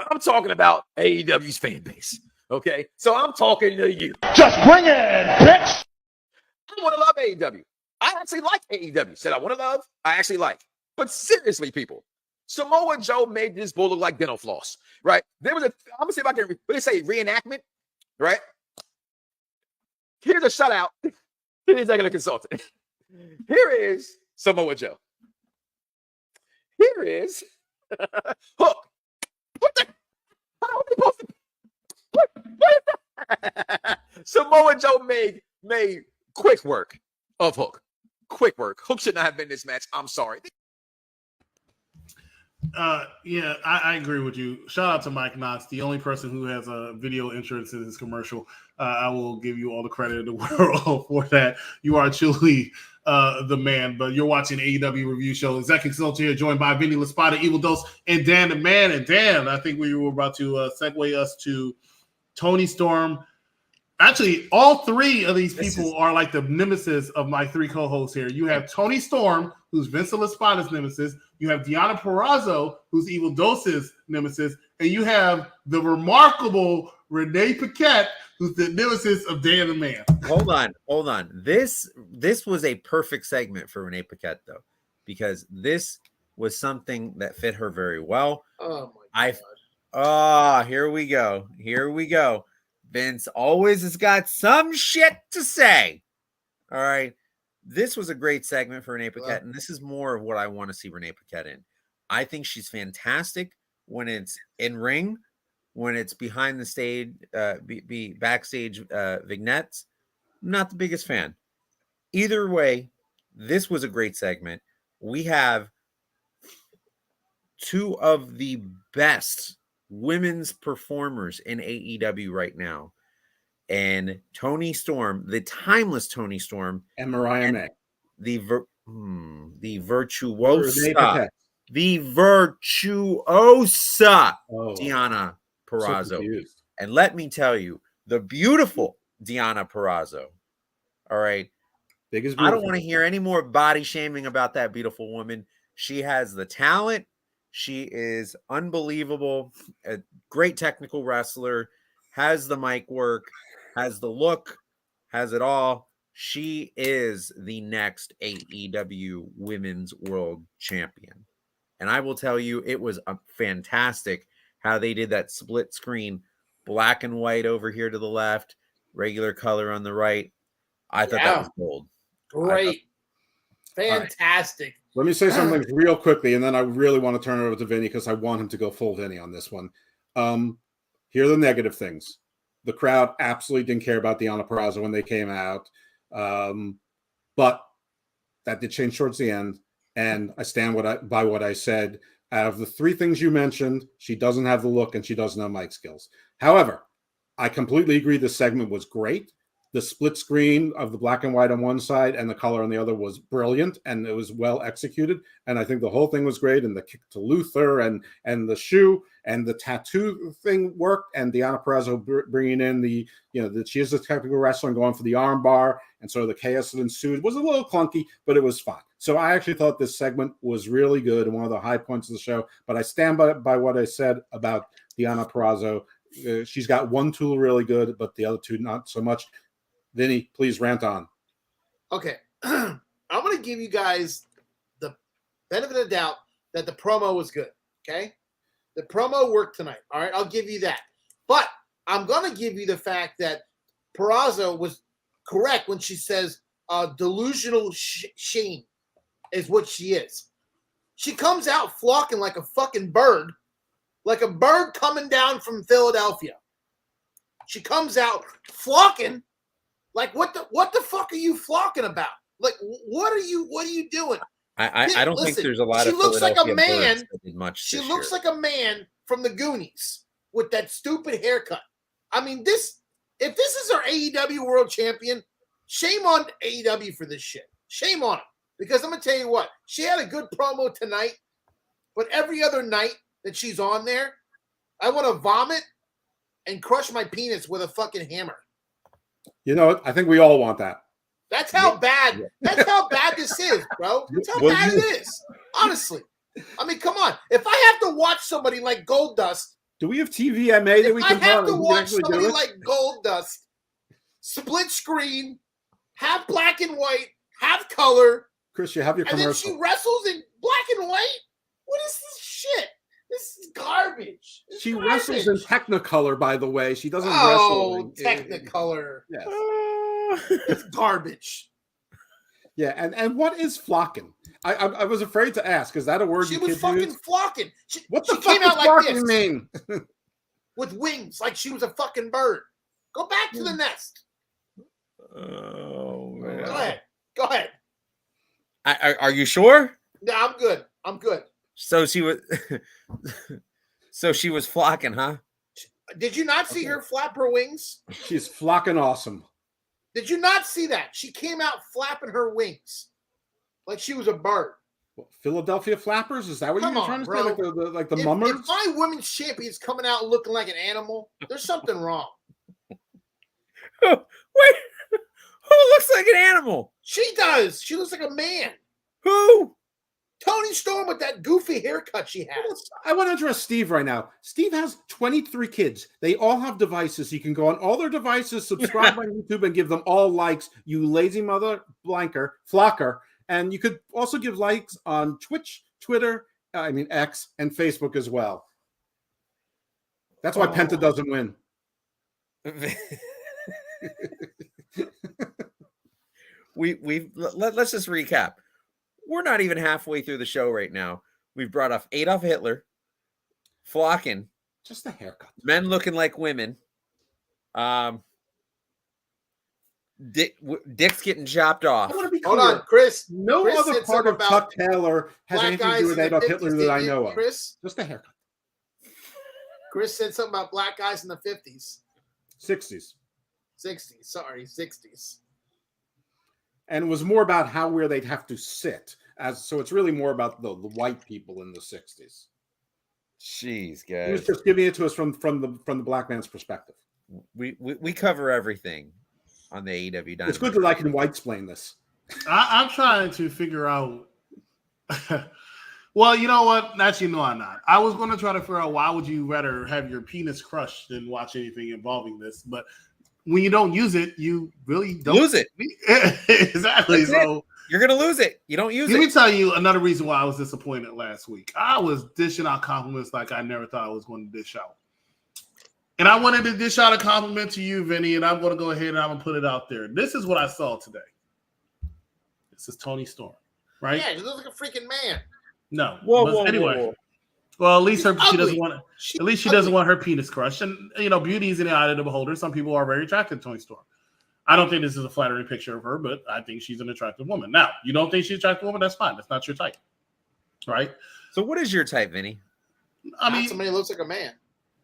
I'm talking about AEW's fan base. Okay? So I'm talking to you. Just bring it, bitch. I want to love AEW. I actually like AEW. Said I want to love, I actually like. But seriously, people, Samoa Joe made this bull look like dental floss, right? There was I'm going to see if I can, what they say, reenactment, right? Here's a shutout to the executive consultant. Here is Samoa Joe. Here is Hook. What the? How are we supposed to? What is that? Samoa Joe made quick work of Hook. Quick work. Hook should not have been in this match. I'm sorry. Yeah, I agree with you. Shout out to Mike Knox, the only person who has a video entrance in this commercial. I will give you all the credit in the world for that. You are truly the man. But you're watching AEW Review Show. Executive Consultant here, joined by Vinny Laspada, Evil Dose, and Dan the Man. And Dan, I think we were about to segue us to Tony Storm. Actually, all three of these people are like the nemesis of my three co-hosts here. You have Tony Storm, who's Vincent Laspada's nemesis. You have Deonna Purrazzo, who's Evil Dose's nemesis. And you have the remarkable Renee Paquette, who's the nemesis of Dan the Man. Hold on. This was a perfect segment for Renee Paquette, though, because this was something that fit her very well. Oh, my God. Here we go. Vince always has got some shit to say. All right. This was a great segment for Renee Paquette, and this is more of what I want to see Renee Paquette in. I think she's fantastic when it's in ring, when it's behind the stage, backstage vignettes. I'm not the biggest fan. Either way, this was a great segment. We have two of the best women's performers in AEW right now, and Tony Storm, the timeless Tony Storm, and Mariah May. the Renee virtuosa, Paquette. the virtuosa Oh, Deonna so Purrazzo. confused. And let me tell you, the beautiful Deonna Purrazzo. All right. Big is I don't beautiful. want to hear any more body shaming about that beautiful woman. She has the talent. She is unbelievable. A great technical wrestler. Has the mic work. Has the look. Has it all. She is the next AEW Women's World Champion. And I will tell you, it was fantastic how they did that split screen, black and white over here to the left, regular color on the right. I thought that was gold. Great. Fantastic. Let me say something real quickly, and then I really want to turn it over to Vinny because I want him to go full Vinny on this one. Here are the negative things. The crowd absolutely didn't care about Deonna Purrazzo when they came out. But that did change towards the end. And I stand by what I said. Out of the three things you mentioned, she doesn't have the look and she doesn't have mic skills. However, I completely agree this segment was great. The split screen of the black and white on one side and the color on the other was brilliant, and it was well executed. And I think the whole thing was great. And the kick to Luther and the shoe and the tattoo thing worked. And Deonna Purrazzo bringing in that she is a technical wrestler and going for the arm bar. And so the chaos that ensued was a little clunky, but it was fine. So I actually thought this segment was really good and one of the high points of the show. But I stand by what I said about Deonna Purrazzo. She's got one tool really good, but the other two not so much. Vinny, please rant on. Okay. I'm going to give you guys the benefit of the doubt that the promo was good. Okay. The promo worked tonight. All right. I'll give you that. But I'm going to give you the fact that Purrazzo was correct when she says delusional shame is what she is. She comes out flocking like a fucking bird, like a bird coming down from Philadelphia. She comes out flocking. Like what the fuck are you flocking about? Like what are you doing? I don't think there's a lot she of looks like a man. She looks like a man from the Goonies with that stupid haircut. I mean, if this is our AEW World Champion, shame on AEW for this shit. Shame on him. Because I'm gonna tell you what, she had a good promo tonight, but every other night that she's on there, I want to vomit and crush my penis with a fucking hammer. You know what? I think we all want that. That's how bad. That's how bad this is, bro. That's how bad it is. Honestly, I mean, come on. If I have to watch somebody like Goldust, do we have TVMA that we can? I have to watch somebody like Goldust, split screen, half black and white, half color. Chris, you have your commercial. And then she wrestles in black and white. What is this shit? This is garbage. She wrestles in Technicolor, by the way. She doesn't wrestle. Oh, Technicolor. Yes. It's garbage. Yeah, and what is flocking? I was afraid to ask. Is that a word she you was kids fucking use? flocking. What the she fuck came does out like flocking this, mean? with wings, like she was a fucking bird. Go back to the nest. Oh man. Go ahead. Are you sure? No, I'm good. I'm good. So she was flocking, huh? Did you not see her flap her wings? She's flocking awesome. Did you not see that? She came out flapping her wings like she was a bird. What, Philadelphia Flappers? Is that what you're trying to say? Like the mummers? If my women's champion's coming out looking like an animal, there's something wrong. Wait, who looks like an animal? She does. She looks like a man. Who? Toni Storm with that goofy haircut she has. I want to address Steve right now. Steve has 23 kids. They all have devices. You can go on all their devices, subscribe on YouTube, and give them all likes, you lazy mother flocker. And you could also give likes on Twitch, Twitter, X, and Facebook as well. That's why Penta doesn't win. Let's just recap. We're not even halfway through the show right now. We've brought off Adolf Hitler, flocking, just a haircut, men looking like women, Dick's getting chopped off. I want to be clear. Hold on, Chris. No Chris other part of Chuck Taylor has anything to do with Adolf Hitler that I know of. Chris, just a haircut. Chris said something about black guys in the 50s. 60s. 60s. Sorry, 60s. and it was more about where they'd have to sit. So it's really more about the white people in the 60s. Jeez, He was guys. just giving it to us from the black man's perspective. We cover everything on the AEW Dynamite. It's good that I can white-splain this. I'm trying to figure out. Well, you know what? Actually, no, I'm not. I was going to try to figure out why would you rather have your penis crushed than watch anything involving this. But when you don't use it, you really don't lose it. Exactly. That's so it. You're going to lose it. You don't use let it. me tell you another reason why I was disappointed last week. I was dishing out compliments like I never thought I was going to dish out. And I wanted to dish out a compliment to you, Vinny, and I'm going to go ahead and I'm going to put it out there. This is what I saw today. This is Toni Storm, right? Yeah, he looks like a freaking man. No. Whoa, anyway. whoa. Well, at least She's she doesn't ugly. want. She's At least she ugly. doesn't want her penis crushed. And beauty is in the eye of the beholder. Some people are very attracted to Toni Storm. I don't think this is a flattering picture of her, but I think she's an attractive woman. Now, you don't think she's an attractive woman? That's fine. That's not your type, right? So what is your type, Vinny? I mean, Somebody who looks like a man.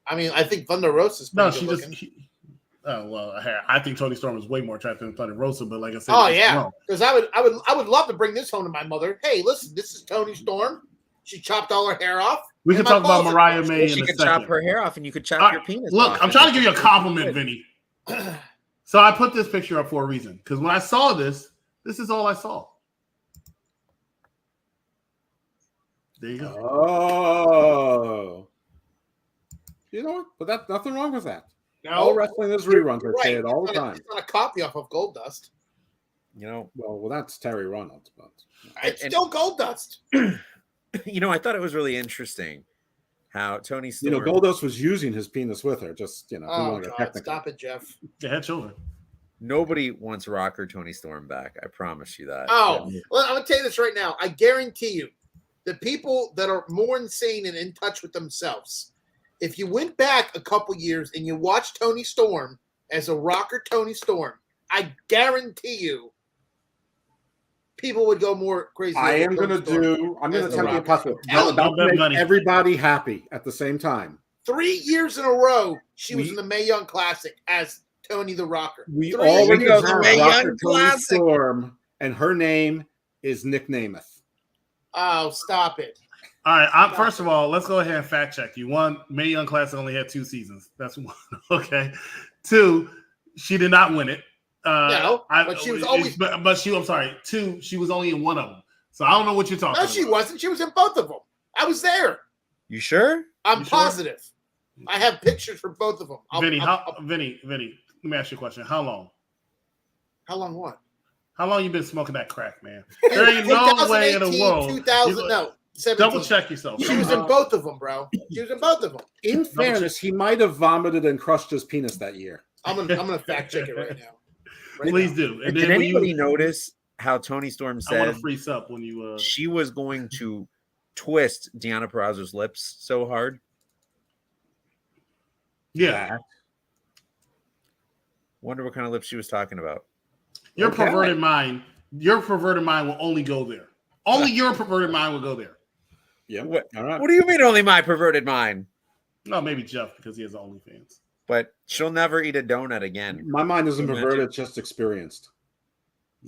I mean, I think Thunder Rosa is no, pretty she good just. looking. I think Toni Storm is way more attractive than Thunder Rosa, but like I said, Oh it's yeah, wrong. because I would love to bring this home to my mother. Hey, listen, this is Toni Storm. She chopped all her hair off. We and can my talk about balls are Mariah crushed. May She in a could second. chop her hair off and you could chop All your right, penis look, off. I'm trying to give you a compliment, Vinny. So I put this picture up for a reason because when I saw this is all I saw. There you go. Oh. You know what? But that's nothing wrong with that. All wrestling is reruns. I say it all the time. It's not a copy off of Gold Dust. Well, that's Terry Reynolds, but It's still Gold Dust. I thought it was really interesting how Toni Storm. Goldust was using his penis with her. Just if we Oh want to get God, technical. stop it, Jeff. They had children. Nobody wants rocker Toni Storm back. I promise you that. Oh, well, I'm gonna tell you this right now. I guarantee you, the people that are more insane and in touch with themselves, if you went back a couple years and you watched Toni Storm as a rocker Toni Storm, I guarantee you, people would go more crazy. I'm going to tell you a puzzle. Hell, About to make everybody happy at the same time. 3 years in a row, she was in the Mae Young Classic as Tony the Rocker. We 3 already years have in a row. Rocker Toni Storm, and her name is Nick Namath. Oh, stop it. All right. First of all, let's go ahead and fact check you. One, Mae Young Classic only had 2 seasons. That's one. Okay. 2, she did not win it. But she was always. I'm sorry. 2, she was only in one of them. So I don't know what you're talking No, about. she wasn't. She was in both of them. I was there. You sure? I'm positive. I have pictures for both of them. Vinny, let me ask you a question. How long? How long what? How long you been smoking that crack, man? There ain't no way in the world. 17. Double check yourself. She was in both of them, bro. She was in both of them. In fairness, he might have vomited and crushed his penis that year. I'm gonna fact check it right now. Please do. And Did then anybody notice how Toni Storm I said want to freeze up when you she was going to twist Deonna Purrazzo's lips so hard? Yeah. Wonder what kind of lips she was talking about. Your perverted mind will only go there. Only your perverted mind will go there. Yeah. All right. What do you mean only my perverted mind? No, maybe Jeff because he has OnlyFans. But she'll never eat a donut again. My mind isn't perverted, just experienced.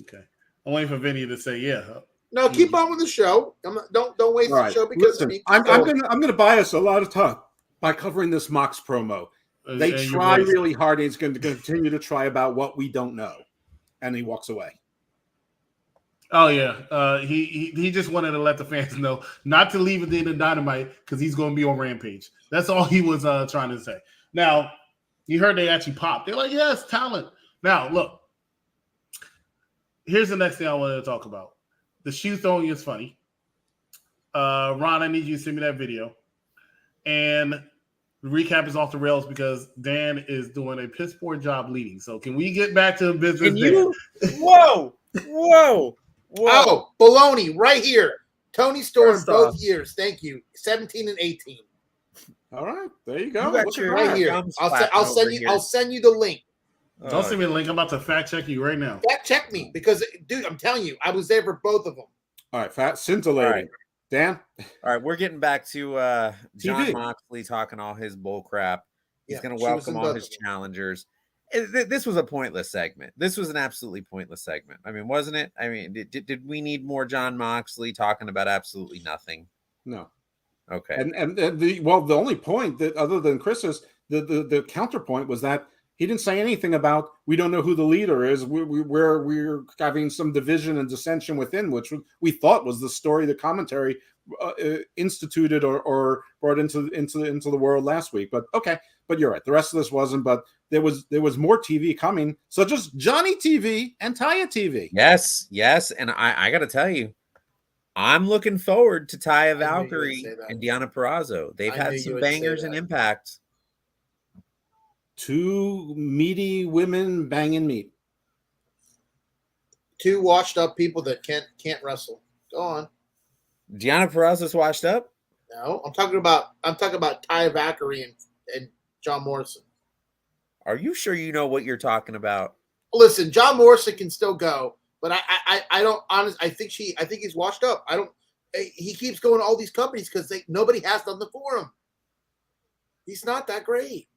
Okay. I'm waiting for Vinny to say yeah. No, keep on with the show. Don't waste the show because listen, I'm gonna buy us a lot of time by covering this Mox promo. They try really hard, and he's going to continue to try about what we don't know, and he walks away. Oh yeah, he just wanted to let the fans know not to leave at the end of Dynamite because he's going to be on Rampage. That's all he was trying to say. Now, you heard they actually popped. They're like, yes, talent. Now, look, here's the next thing I wanted to talk about. The shoe throwing is funny. Ron, I need you to send me that video. And the recap is off the rails because Dan is doing a piss poor job leading. So can we get back to business? Can you? Whoa. Oh, baloney right here. Toni Storm both years. Thank you. 17 and 18. All right, there you go. You got your right here. I'll send you the link. Don't send me the link. I'm about to fact check you right now. Fact check me because, dude, I'm telling you, I was there for both of them. All right, fat scintillating. Right. Dan? All right, we're getting back to John Moxley talking all his bull crap. He's going to welcome all his challengers. This was a pointless segment. This was an absolutely pointless segment. I mean, wasn't it? I mean, did we need more John Moxley talking about absolutely nothing? No. Okay. And the only point that other than Chris's the counterpoint was that he didn't say anything about we don't know who the leader is. We're having some division and dissension within, which we thought was the story the commentary instituted or brought into the world last week. But okay, but you're right. The rest of this wasn't. But there was more TV coming. So just Johnny TV and Taya TV. Yes, and I got to tell you, I'm looking forward to Taya Valkyrie and Deonna Purrazzo. They've had some bangers and Impact. Two meaty women banging meat. Two washed up people that can't wrestle. Go on. Deonna Purrazzo's washed up? No, I'm talking about Taya Valkyrie and John Morrison. Are you sure you know what you're talking about? Listen, John Morrison can still go, but I don't honestly. I think he's washed up. He keeps going to all these companies because nobody has nothing for him. He's not that great.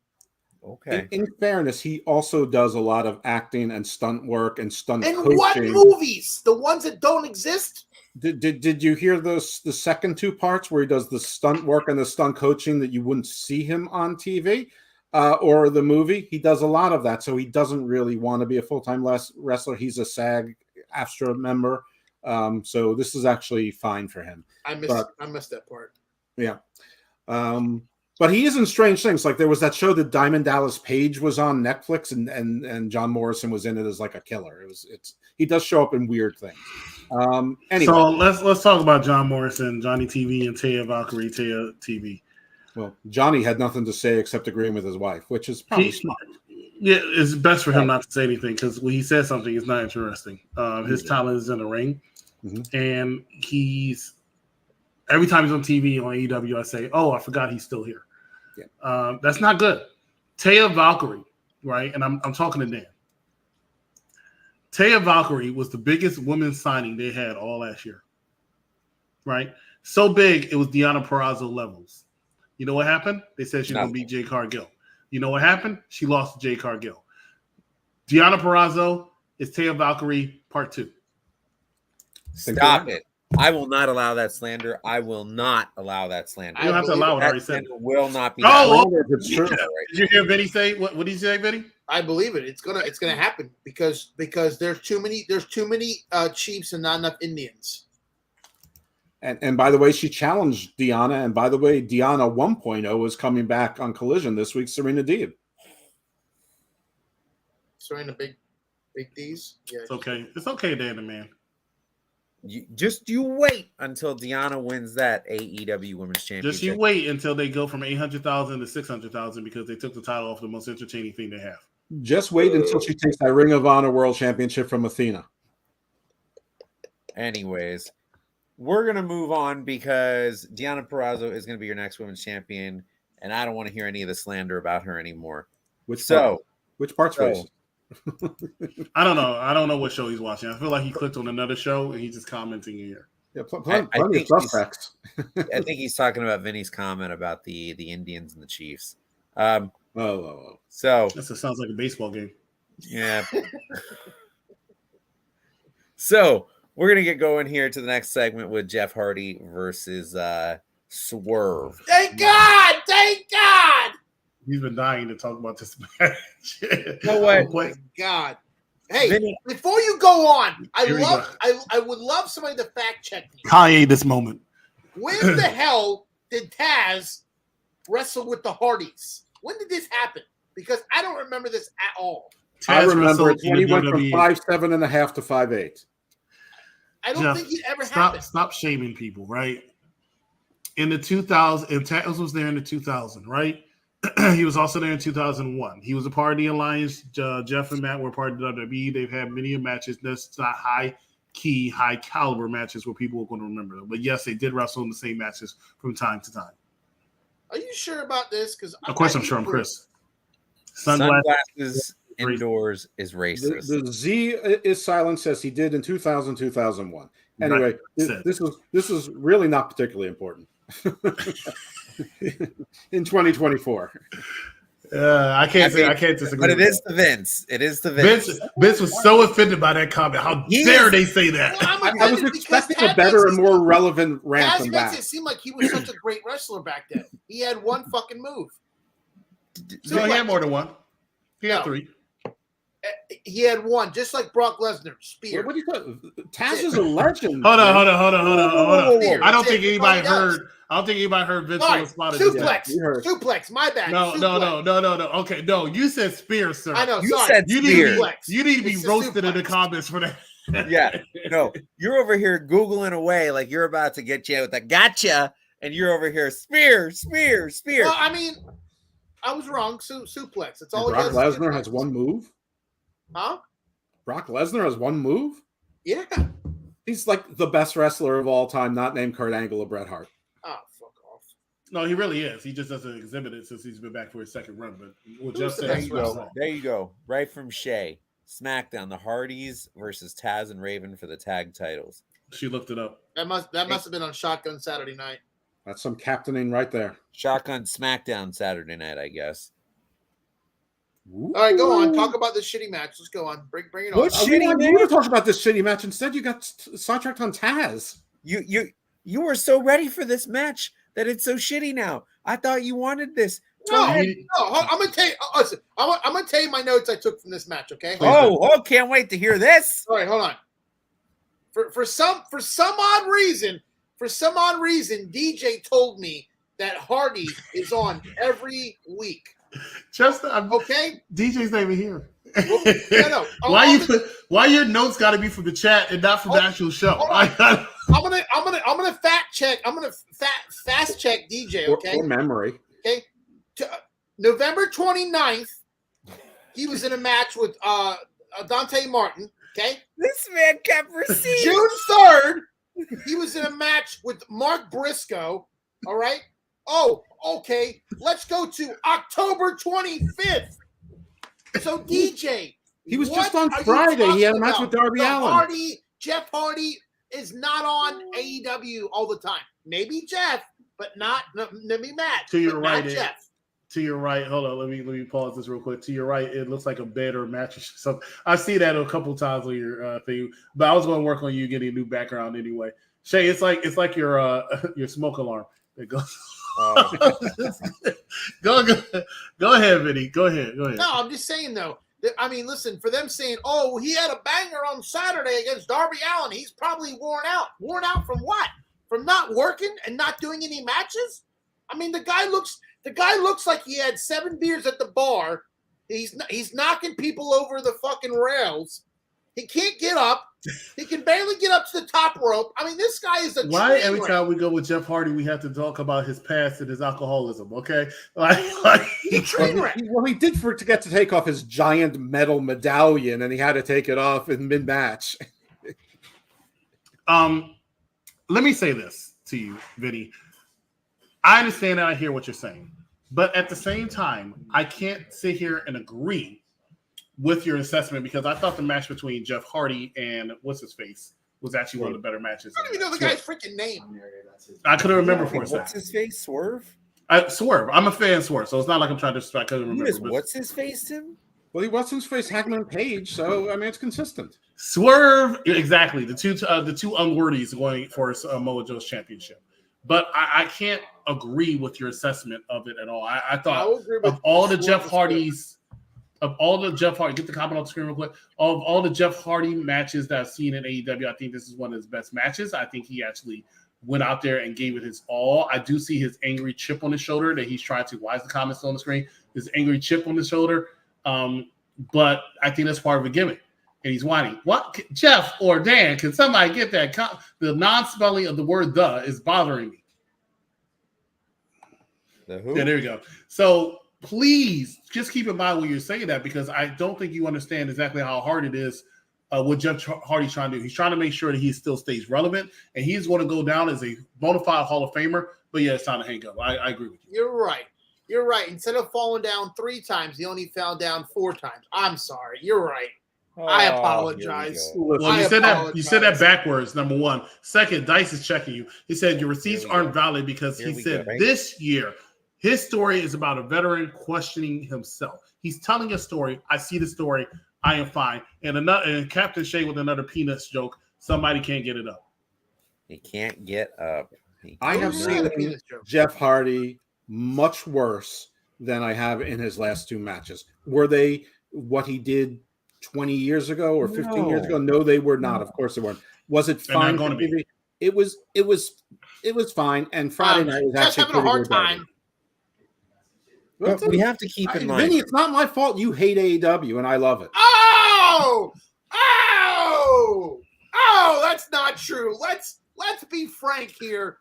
Okay. In fairness, he also does a lot of acting and stunt work and stunt coaching. And what movies? The ones that don't exist? Did you hear the second two parts where he does the stunt work and the stunt coaching that you wouldn't see him on TV or the movie? He does a lot of that, so he doesn't really want to be a full-time wrestler. He's a SAG-AFTRA member, so this is actually fine for him. I missed that part. Yeah. But he is in strange things. Like there was that show that Diamond Dallas Page was on Netflix, and John Morrison was in it as like a killer. He does show up in weird things. Anyway, so let's talk about John Morrison, Johnny TV, and Taya Valkyrie, Taya TV. Well, Johnny had nothing to say except agreeing with his wife, which is probably smart. Yeah, it's best for him not to say anything because when he says something, it's not interesting. His talent is in the ring, and every time he's on TV on AEW, I say, "Oh, I forgot he's still here." Yeah. That's not good. Taya Valkyrie, right? And I'm talking to Dan. Taya Valkyrie was the biggest women's signing they had all last year, right? So big, it was Deonna Purrazzo levels. You know what happened? They said she was going to beat Jade Cargill. You know what happened? She lost to Jade Cargill. Deonna Purrazzo is Taya Valkyrie Part 2. Stop it. I will not allow that slander. I will not allow that slander. You don't have to allow it. I already said it. Will not be. It's true. Right. Did you hear Vinny say? What did he say, Vinny? I believe it. It's gonna happen because there's too many chiefs and not enough Indians. And by the way, she challenged Deonna. And by the way, Deonna 1.0 is coming back on Collision this week. Serena Deeb. Serena Big D's. Yeah. It's okay. It's okay, Dan the man. You wait until Deonna wins that AEW Women's Championship. Just you wait until they go from 800,000 to 600,000 because they took the title off the most entertaining thing they have. Just wait until she takes that Ring of Honor World Championship from Athena. Anyways, we're going to move on because Deonna Purrazzo is going to be your next women's champion, and I don't want to hear any of the slander about her anymore. Which part's racist? I don't know. I don't know what show he's watching. I feel like he clicked on another show and he's just commenting here. Yeah, plenty of suspects. I think he's talking about Vinny's comment about the Indians and the Chiefs. So that sounds like a baseball game. Yeah. So we're gonna get going here to the next segment with Jeff Hardy versus Swerve. Thank God! Thank God! He's been dying to talk about this match. No way. Oh my God. Hey, Vinny, before you go on, I would love somebody to fact check me. Kanye this moment. When the hell did Taz wrestle with the Hardys? When did this happen? Because I don't remember this at all. I remember it when he went from 5'7.5" to 5'8". I don't think it ever happened. Stop shaming people, right? In the 2000, and Taz was there in the 2000, right? He was also there in 2001. He was a part of the Alliance. Jeff and Matt were part of the WWE. They've had many matches. That's not high-key, high-caliber matches where people are going to remember them. But yes, they did wrestle in the same matches from time to time. Are you sure about this? Because of course I'm sure. I'm Chris. Sunglasses indoors is racist. The Z is silent says he did in 2000, 2001. Anyway, this is really not particularly important. In 2024. I can't disagree. But it with is that. the Vince. It is the Vince. Vince was so offended by that comment. How dare they say that? Well, I was expecting a better and more relevant rant than that. It seemed like he was such a great wrestler back then. He had one fucking move. No, he had more than one. He had 3. He had one, just like Brock Lesnar. Spear. What do you call Taz is a legend. Hold on. Spear. I don't think That's it. anybody That's all he heard. I don't think anybody heard Vince Sorry, on the spot. suplex. My bad. No. Okay, no. You said Spear, sir. I know. You sorry. said Spear. You need to be It's a roasted in the suplex. comments for that. Yeah. No, you're over here Googling away like you're about to get you with a gotcha, and you're over here Spear. Well, I mean, I was wrong. Suplex. It's all. Brock Lesnar has one move. Huh? Brock Lesnar has one move. Yeah. He's like the best wrestler of all time, not named Kurt Angle or Bret Hart. Oh, fuck off. No, he really is. He just doesn't exhibit it since he's been back for his second run. But what Jeff said, there you go. Right from Shay. SmackDown, the Hardys versus Taz and Raven for the tag titles. She looked it up. That must have been on Shotgun Saturday night. That's some captaining right there. Shotgun SmackDown Saturday night, I guess. All right, go on. Talk about this shitty match. Let's go on. Bring it on. What shitty You want to talk about this shitty match? Instead, you got sidetracked on Taz. You were so ready for this match that it's so shitty now. I thought you wanted this. No, I'm gonna tell you. Listen, I'm gonna tell you my notes I took from this match. Okay. Oh, can't wait to hear this. All right, hold on. For some odd reason, DJ told me that Hardy is on every week. Just okay. DJ's not even here. No. Why your notes got to be from the chat and not from the actual show? I'm gonna fact check. I'm gonna fast check DJ. Okay. Or memory. Okay. November 29th, he was in a match with Dante Martin. Okay. This man kept receiving. June 3rd, he was in a match with Mark Briscoe. All right. Oh, okay. Let's go to October 25th. So DJ, he was just on Friday. He had a match with Darby Allin. Jeff Hardy is not on AEW all the time. Maybe Jeff, but not maybe Matt. To your right, Jeff. To your right, hold on. Let me pause this real quick. To your right, it looks like a bed or a mattress or something. I see that a couple times on your thing, but I was going to work on you getting a new background anyway. Shay, it's like your smoke alarm. It goes. Go ahead, Vinny. Go ahead. No, I'm just saying though. I mean, listen, for them saying, "Oh, he had a banger on Saturday against Darby Allin," he's probably worn out. Worn out from what? From not working and not doing any matches? I mean, the guy looks like he had 7 beers at the bar. He's knocking people over the fucking rails. He can't get up. He can barely get up to the top rope. I mean, this guy is a why every time we go with Jeff Hardy, we have to talk about his past and his alcoholism, okay? He's a train wreck. Well, he did to get to take off his giant metal medallion, and he had to take it off in mid-match. Let me say this to you, Vinny. I understand and I hear what you're saying, but at the same time, I can't sit here and agree with your assessment because I thought the match between Jeff Hardy and what's his face was actually one of the better matches. I don't even know the guy's freaking name. I couldn't remember for a second. What's his face? Swerve? Swerve. I'm a fan of Swerve, so it's not like I'm trying to. I couldn't remember. What's his face, Tim? Well, he was his face Hangman Page, so I mean it's consistent. Swerve, exactly. The two unworthies going for Samoa Joe's championship, but I can't agree with your assessment of it at all. I thought of all the Jeff Hardys. Of all the Jeff Hardy, get the comment on the screen real quick. Of all the Jeff Hardy matches that I've seen in AEW, I think this is one of his best matches. I think he actually went out there and gave it his all. I do see his angry chip on his shoulder that he's trying to. Why is the comment still on the screen? His angry chip on his shoulder. But I think that's part of a gimmick. And he's whining. What, Jeff or Dan? Can somebody get that? The non-spelling of the word "the" is bothering me. The who? Yeah, there we go. So. Please just keep in mind when you're saying that because I don't think you understand exactly how hard it is what Jeff Hardy's trying to do. He's trying to make sure that he still stays relevant, and he's going to go down as a bona fide Hall of Famer. But yeah, it's time to hang up. I agree with you. You're right. Instead of falling down 3 times, he only fell down 4 times. I'm sorry. You're right. I apologize. Well, you said that backwards, number one. Second, Dice is checking you. He said your receipts aren't valid because he said this year His story is about a veteran questioning himself. He's telling a story. I see the story. I am fine. And Captain Shea with another Peanuts joke. Somebody can't get it up. He can't get up. I have seen Jeff Hardy much worse than I have in his last two matches. Were they what he did 20 years ago or 15 years ago? No, they were not. Of course they weren't. Was it fine? It was fine. And Friday night was actually having a hard time. But we have to keep in mind, Vinny, it's not my fault you hate AEW and I love it. Oh, that's not true. Let's be frank here.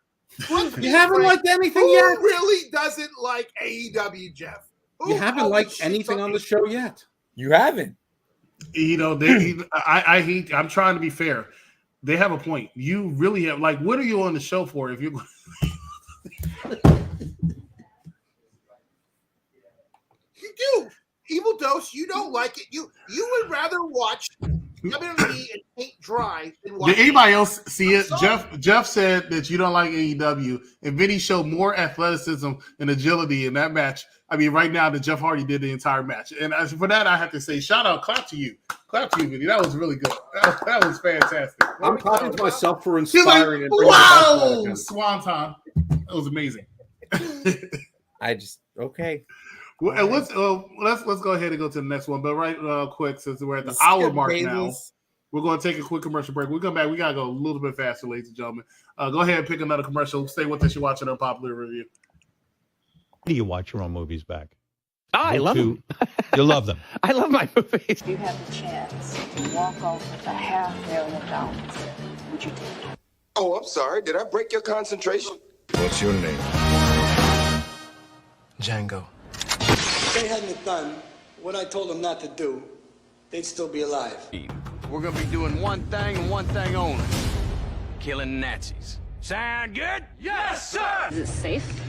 You haven't liked anything yet? Who really doesn't like AEW, Jeff? You haven't liked anything on the show yet. You haven't. You know, I'm trying to be fair. They have a point. You really have, like, what are you on the show for if you're You do. Evil Dose, you don't like it. You would rather watch WWE and paint dry than watch. Did anybody else see it? Jeff said that you don't like AEW, and Vinny showed more athleticism and agility in that match. I mean, right now, that Jeff Hardy did the entire match. And as for that, I have to say, clap to you, Vinny. That was really good. That was fantastic. I'm clapping to myself for inspiring. Wow, Swanton. That was amazing. Okay. Well, and let's go ahead and go to the next one. But right quick, since we're at the hour mark now, we're going to take a quick commercial break. We come back. We got to go a little bit faster, ladies and gentlemen. Go ahead and pick another commercial. Stay with us. You're watching our popular review. Do you watch your own movies back? I love them. You love them. I love my movies. If you had the chance to walk off with $500,000, would you take it? Oh, I'm sorry. Did I break your concentration? What's your name? Django. If they hadn't done what I told them not to do, they'd still be alive. We're gonna be doing one thing and one thing only. Killing Nazis. Sound good? Yes, sir! Is it safe?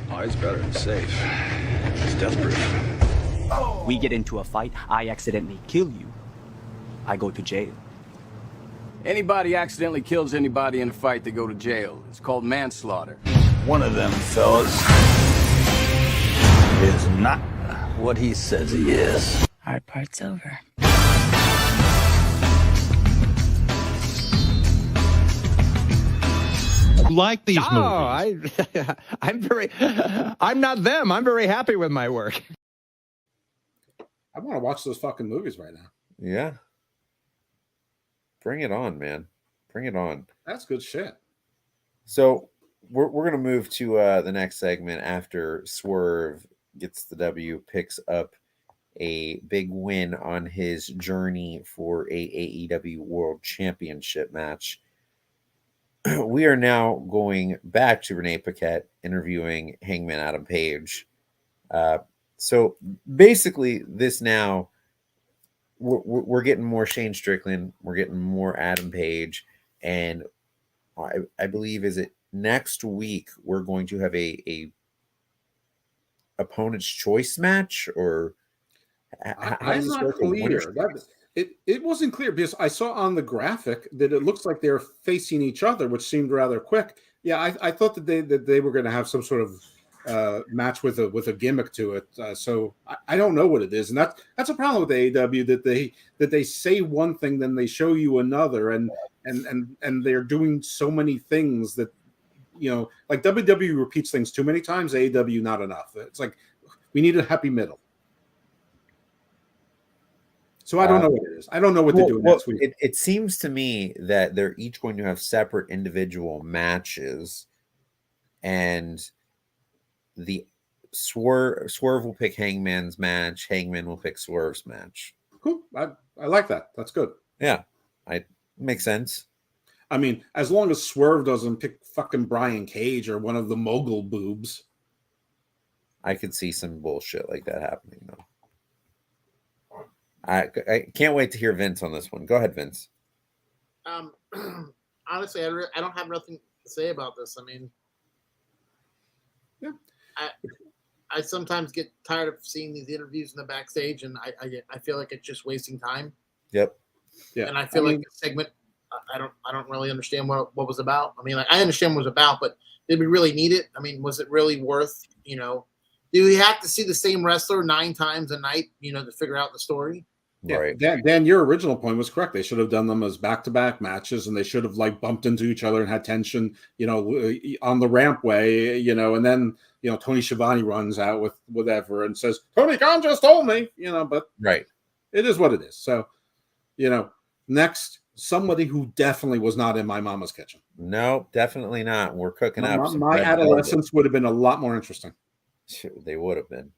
Oh, it's better than safe. It's death-proof. We get into a fight, I accidentally kill you, I go to jail. Anybody accidentally kills anybody in a fight, they go to jail. It's called manslaughter. One of them fellas is not what he says he is. Hard part's over. Like these movies? I'm not them. I'm very happy with my work. I want to watch those fucking movies right now. Yeah. Bring it on, man. Bring it on. That's good shit. So we're going to move to the next segment after Swerve gets the W, picks up a big win on his journey for a AEW World Championship match. We are now going back to Renee Paquette interviewing Hangman Adam Page. So basically, this now we're getting more Shane Strickland, we're getting more Adam Page, and I believe is it next week we're going to have a opponent's choice match, or I'm not clear. It wasn't clear because I saw on the graphic that it looks like they're facing each other, which seemed rather quick. Yeah, I thought that they were going to have some sort of match with a gimmick to it. So I don't know what it is, and that's a problem with AEW that they say one thing, then they show you another, and they're doing so many things that, you know, like WWE repeats things too many times. AEW not enough. It's like we need a happy middle. So I don't know what it is. I don't know what they're doing next week. It seems to me that they're each going to have separate individual matches, and the Swerve will pick Hangman's match. Hangman will pick Swerve's match. Cool. I like that. That's good. Yeah, makes sense. I mean, as long as Swerve doesn't pick fucking Brian Cage or one of the mogul boobs, I could see some bullshit like that happening, though. I can't wait to hear Vince on this one. Go ahead, Vince. Honestly, I don't have nothing to say about this. I mean, yeah, I sometimes get tired of seeing these interviews in the backstage, and I feel like it's just wasting time. Yep. Yeah. And I feel like the segment, I don't really understand what was about. I mean, like, I understand what it was about, but did we really need it? I mean, was it really worth, Do we have to see the same wrestler 9 times a night, to figure out the story? Yeah, Right. Dan, your original point was correct. They should have done them as back-to-back matches, and they should have bumped into each other and had tension, on the rampway, and then Tony Schiavone runs out with whatever and says, "Tony Khan just told me," but Right. it is what it is. So, next, somebody who definitely was not in my mama's kitchen. No, definitely not. We're cooking up. My adolescence would have been a lot more interesting. They would have been.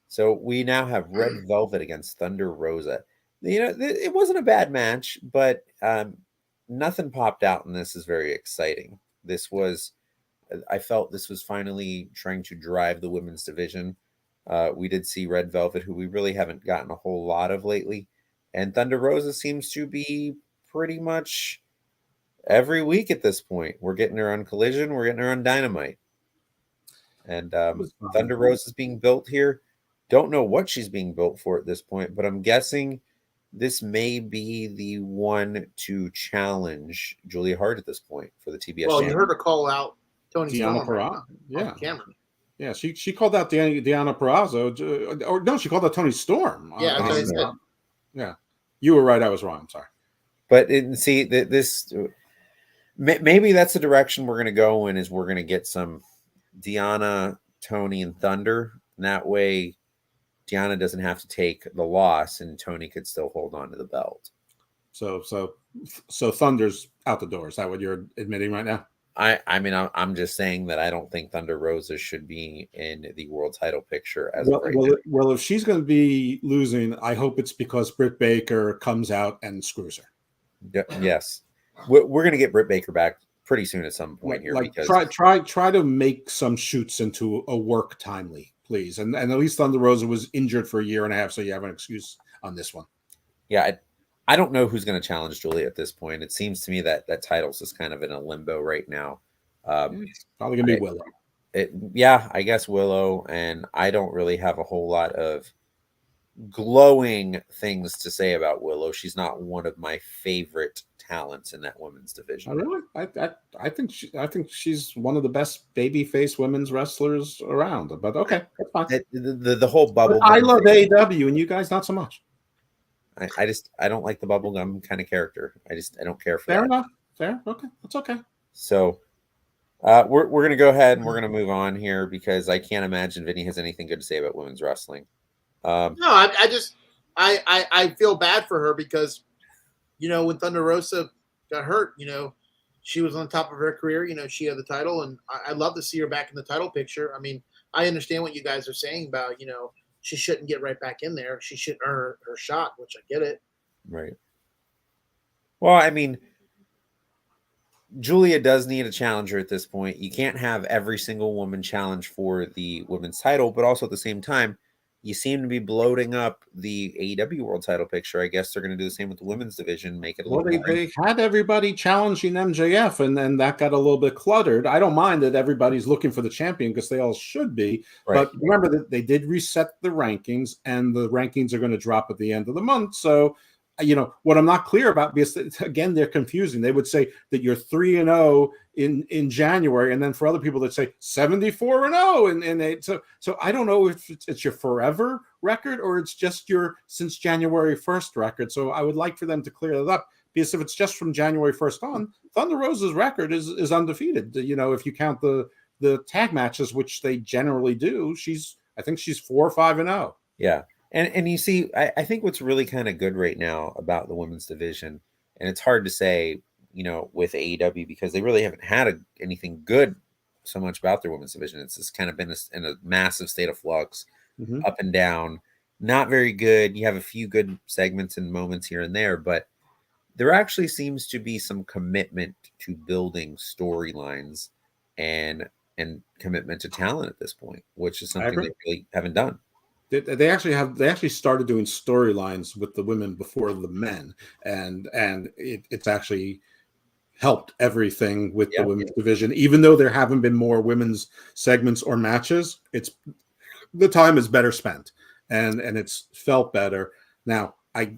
So we now have Red Velvet against Thunder Rosa. It wasn't a bad match, but nothing popped out, and this is very exciting. I felt this was finally trying to drive the women's division. We did see Red Velvet, who we really haven't gotten a whole lot of lately, and Thunder Rosa seems to be pretty much every week at this point. We're getting her on Collision, we're getting her on Dynamite, and Thunder Rosa is being built here. Don't know what she's being built for at this point, but I'm guessing this may be the one to challenge Julia Hart at this point for the TBS. Well, you heard her call out Tony Deonna Storm Purrazzo. on camera. Yeah, she called out Deonna Purrazzo, or no, she called out Tony Storm. Yeah, yeah. You were right. I was wrong. I'm sorry. But see this, maybe that's the direction we're going to go in. Is we're going to get some Deonna, Tony, and Thunder. And that way, Deonna doesn't have to take the loss, and Tony could still hold on to the belt. So Thunder's out the door. Is that what you're admitting right now? I mean, I'm just saying that I don't think Thunder Rosa should be in the world title picture as well. Of right now. Well, if she's going to be losing, I hope it's because Britt Baker comes out and screws her. Yes, we're going to get Britt Baker back pretty soon at some point here. Because try to make some shoots into a work timely, please. And at least Thunder Rosa was injured for a year and a half, so you have an excuse on this one. Yeah, I don't know who's going to challenge Julia at this point. It seems to me that title's just kind of in a limbo right now. It's probably going to be Willow. I guess Willow, and I don't really have a whole lot of glowing things to say about Willow. She's not one of my favorite talents in that women's division. Oh, really? I think she's one of the best babyface women's wrestlers around. But okay, that's fine. The whole bubble. But I love AEW, and you guys not so much. I don't like the bubblegum kind of character. I don't care for Fair that. enough. Fair. Okay. That's okay. So we're going to go ahead and we're going to move on here because I can't imagine Vinny has anything good to say about women's wrestling. No, I feel bad for her because, when Thunder Rosa got hurt, she was on top of her career. She had the title, and I'd love to see her back in the title picture. I mean, I understand what you guys are saying about, she shouldn't get right back in there. She should earn her shot, which I get it. Right. Well, I mean, Julia does need a challenger at this point. You can't have every single woman challenge for the women's title, but also at the same time, you seem to be bloating up the AEW world title picture. I guess they're going to do the same with the women's division, make it a little they had everybody challenging MJF, and then that got a little bit cluttered. I don't mind that everybody's looking for the champion because they all should be. Right. But remember that they did reset the rankings, and the rankings are going to drop at the end of the month. So, what I'm not clear about, because again, they're confusing. They would say that you're 3-0 in January, and then for other people that say 74-0, and so I don't know if it's your forever record or it's just your since January 1st record. So I would like for them to clear that up, because if it's just from January 1st on, Thunder Rosa's record is undefeated. If you count the tag matches, which they generally do, I think she's 4 or 5-0. Yeah. And you see, I think what's really kind of good right now about the women's division, and it's hard to say, with AEW because they really haven't had anything good so much about their women's division. It's just kind of been in a massive state of flux, up and down, not very good. You have a few good segments and moments here and there, but there actually seems to be some commitment to building storylines and commitment to talent at this point, which is something they really haven't done. They actually started doing storylines with the women before the men, and it's actually helped everything with the women's division. Even though there haven't been more women's segments or matches, the time is better spent, and it's felt better. Now, I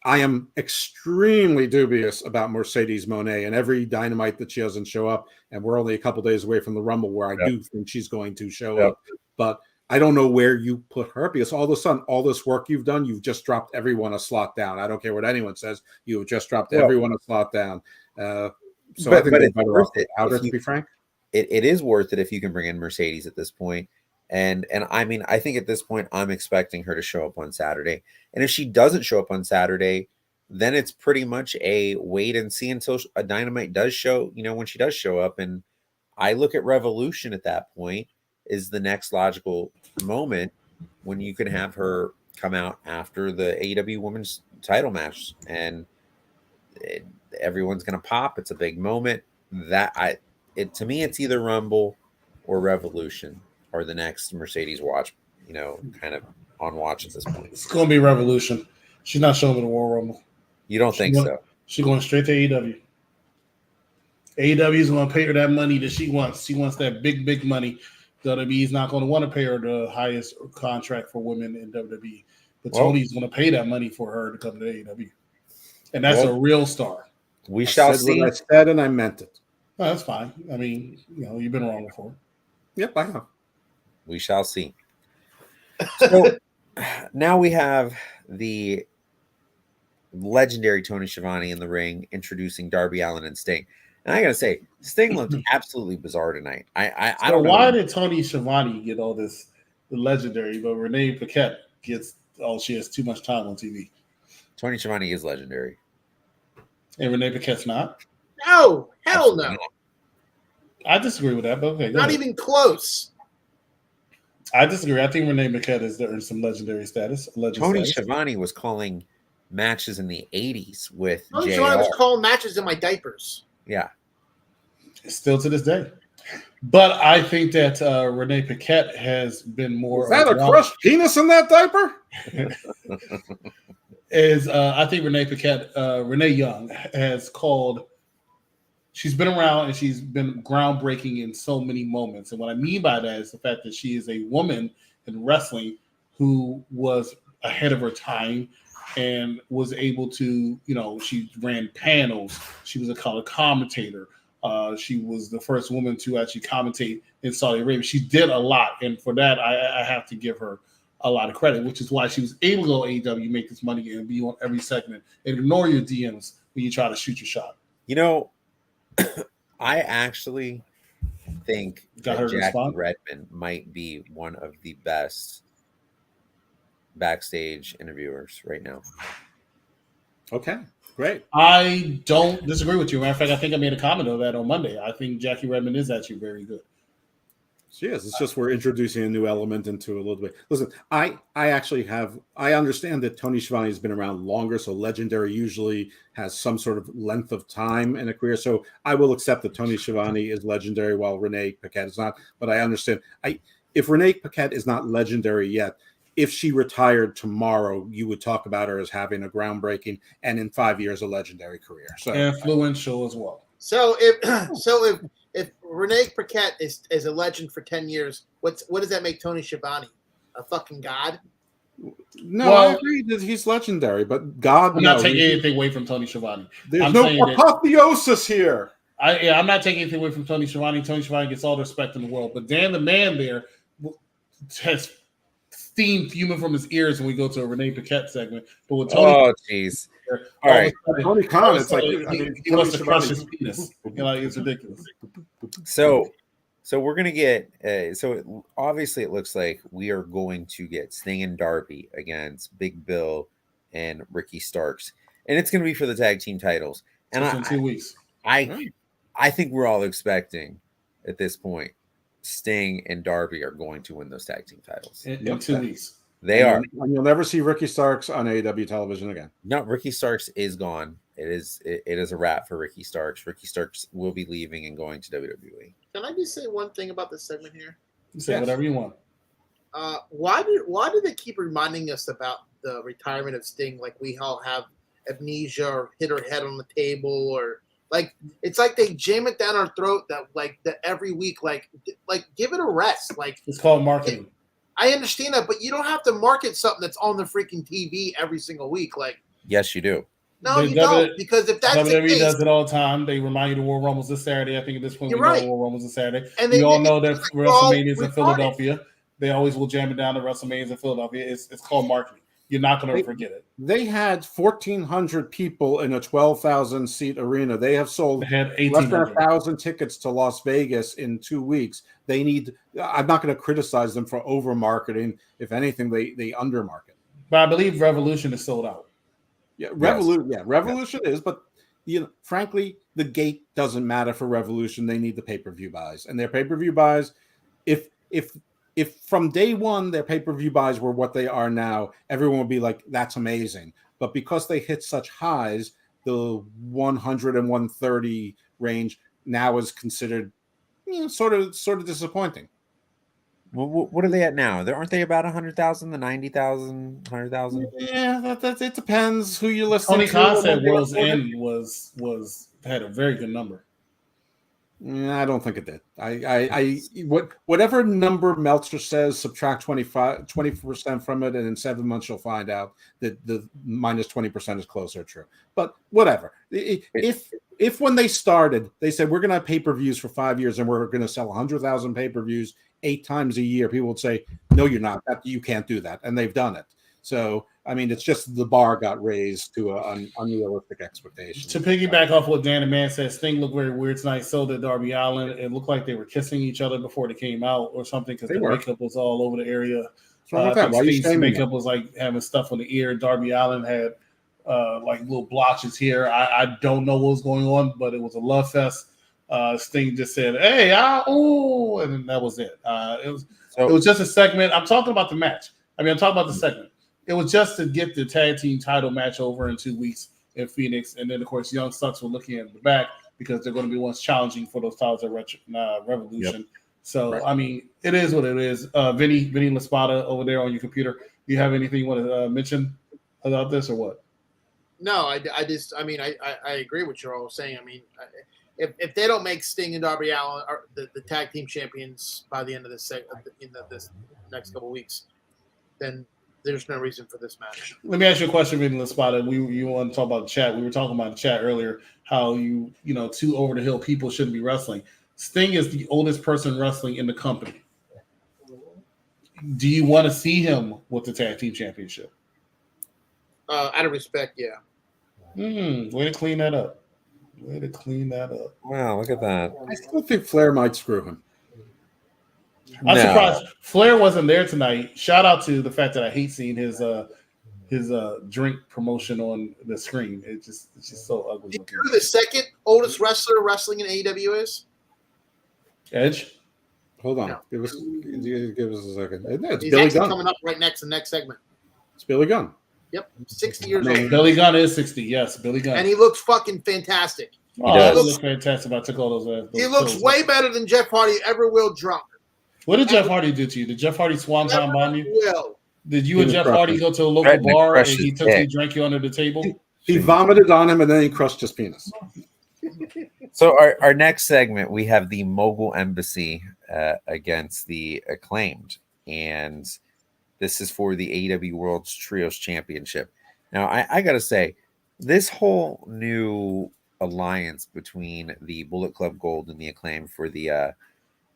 am extremely dubious about Mercedes Moné and every Dynamite that she doesn't show up, and we're only a couple days away from the Rumble where I do think she's going to show up, but I don't know where you put her, because all of a sudden, all this work you've done, you've just dropped everyone a slot down. I don't care what anyone says. You have just dropped everyone a slot down. So I think they're better off without her, to be frank. It is worth it if you can bring in Mercedes at this point. And I mean, I think at this point, I'm expecting her to show up on Saturday. And if she doesn't show up on Saturday, then it's pretty much a wait and see until a Dynamite does show, when she does show up. And I look at Revolution at that point is the next logical moment when you can have her come out after the AEW Women's title match. And everyone's going to pop. It's a big moment. To me, it's either Rumble or Revolution or the next Mercedes watch, kind of on watch at this point. It's going to be Revolution. She's not showing me the Royal Rumble. You don't think so? She's going straight to AEW. AEW is going to pay her that money that she wants. She wants that big, big money. WWE is not going to want to pay her the highest contract for women in WWE. But Tony's going to pay that money for her to come to AEW. And that's a real star. We shall see. What I said, and I meant it. Oh, that's fine. I mean, you've been wrong before. Yep, I have. We shall see. So now we have the legendary Tony Schiavone in the ring introducing Darby Allin and Sting. And I gotta say, Sting looked absolutely bizarre tonight. I don't know. Why did Tony Schiavone get all this legendary, but Renee Paquette gets she has too much time on TV? Tony Schiavone is legendary. And Renee Paquette's not? No, hell no. I disagree with that, but okay. Not even close. I disagree. I think Renee Paquette has earned some legendary status. Tony Schiavone was calling matches in the 80s with Tony Schiavone was calling matches in my diapers. Yeah. Still to this day. But I think that Renee Paquette has been more. Is that a crushed penis in that diaper? I think Renee Paquette, Renee Young, has called. She's been around and she's been groundbreaking in so many moments. And what I mean by that is the fact that she is a woman in wrestling who was ahead of her time and was able to, she ran panels. She was a color commentator. She was the first woman to actually commentate in Saudi Arabia. She did a lot. And for that, I have to give her a lot of credit, which is why she was able to go AEW, make this money, and be on every segment and ignore your DMs when you try to shoot your shot. I actually think that Jackie Redmond might be one of the best backstage interviewers right now. Okay, great. I don't disagree with you. Matter of fact, I think I made a comment on that on Monday. I think Jackie Redmond is actually very good. She is. It's just we're introducing a new element into a little bit. Listen, I understand that Tony Schiavone has been around longer, so legendary usually has some sort of length of time in a career. So I will accept that Tony Schiavone is legendary while Renee Paquette is not. But I understand. If Renee Paquette is not legendary yet, if she retired tomorrow, you would talk about her as having a groundbreaking and in 5 years a legendary career. So influential as well. So if Renee Paquette is a legend for 10 years, what does that make Tony Schiavone? A fucking god? No, I agree that he's legendary, but God. I'm not taking anything away from Tony Schiavone. There's no apotheosis here. I'm not taking anything away from Tony Schiavone. Tony Schiavone gets all the respect in the world, but Dan the Man there has steam fuming from his ears when we go to a Renee Paquette segment. But with Tony, jeez. All right, Tony Khan, it's like he wants to crush his penis. It's ridiculous. So we're gonna get. Obviously, it looks like we are going to get Sting and Darby against Big Bill and Ricky Starks, and it's gonna be for the tag team titles. And in 2 weeks, I think we're all expecting at this point Sting and Darby are going to win those tag team titles in 2 weeks. They are. And you'll never see Ricky Starks on AEW television again. No, Ricky Starks is gone. It is a wrap for Ricky Starks. Ricky Starks will be leaving and going to WWE. Can I just say one thing about this segment here? Say whatever you want. Why do they keep reminding us about the retirement of Sting? Like we all have amnesia or hit our head on the table, or like it's like they jam it down our throat that every week. Like give it a rest. Like it's called marketing. I understand that, but you don't have to market something that's on the freaking TV every single week. Like, yes, you do. No, you don't, because if that's WWE the case, does it all the time. They remind you the Royal Rumble's this Saturday. I think at this point you're we know right. Royal Rumble's this Saturday. And we all know that WrestleMania is in Philadelphia. they always will jam it down to WrestleManias in Philadelphia. It's called marketing. You're not going to forget it. They had 1,400 people in a 12,000 seat arena. They have sold They had less than 1,800. 1,000 tickets to Las Vegas in 2 weeks. They need. I'm not going to criticize them for over marketing. If anything, they under market. But I believe Revolution is sold out. Yeah, Revolution is, but frankly, the gate doesn't matter for Revolution. They need the pay-per-view buys, and their pay-per-view buys, if from day one their pay-per-view buys were what they are now, everyone would be like, that's amazing. But because they hit such highs, the 100 and 130 range now is considered sort of disappointing. Well, what are they at now? Aren't they about 100,000, the 90,000, 100,000? Yeah, it depends who you're listening Tony to. Khan said World's End had a very good number. I don't think it did. Whatever number Meltzer says, subtract 20% from it, and in 7 months you'll find out that the minus 20% is closer to true. But whatever. If when they started, they said we're going to have pay-per-views for 5 years and we're going to sell 100,000 pay-per-views 8 times a year, people would say, no, you're not. You can't do that. And they've done it. So, I mean, it's just the bar got raised to an unrealistic expectation. To piggyback off what Dan and Man said, Sting looked very weird tonight. So did Darby Allin. It looked like they were kissing each other before they came out or something because the makeup was all over the area. What's wrong with that? Why Sting's makeup was like having stuff on the ear. Darby Allin had like little blotches here. I don't know what was going on, but it was a love fest. Sting just said, "Hey, and then that was it. It was just a segment. I'm talking about the match. I'm talking about the segment. It was just to get the tag team title match over in 2 weeks in Phoenix, and then of course Young Sucks were looking at the back because they're going to be ones challenging for those titles at Revolution. Yep. So right. I mean, it is what it is. Vinny Laspada over there on your computer. Do you have anything you want to mention about this or what? No, I agree with what you're all saying. I mean. If they don't make Sting and Darby Allin the tag team champions by the end of this next couple of weeks, then there's no reason for this match. Let me ask you a question, Vinny Laspada. You want to talk about the chat? We were talking about the chat earlier. How two over the hill people shouldn't be wrestling. Sting is the oldest person wrestling in the company. Do you want to see him with the tag team championship? Out of respect, yeah. Way to clean that up. Wow, look at that. I still think Flair might screw him. I'm surprised Flair wasn't there tonight. Shout out to the fact that I hate seeing his drink promotion on the screen. It's just so ugly. Do you know who the second oldest wrestler wrestling in AEW is? Edge. Hold on. No. Give us a second. It's He's Billy actually Gunn. coming up right next, the next segment. It's Billy Gunn. Yep, 60 years old. Billy Gunn is 60. Yes, Billy Gunn. And he looks fucking fantastic. He looks fantastic. I took all those. He looks way better than Jeff Hardy ever will drunk. What did Jeff Hardy do to you? Did Jeff Hardy swanton bomb you? Will. Did you and Jeff Hardy go to a local bar and he took and drank you under the table? He vomited on him and then he crushed his penis. So our next segment, we have the Mogul Embassy against the Acclaimed, and this is for the AEW World's Trios Championship. Now, I got to say, this whole new alliance between the Bullet Club Gold and the Acclaim for the,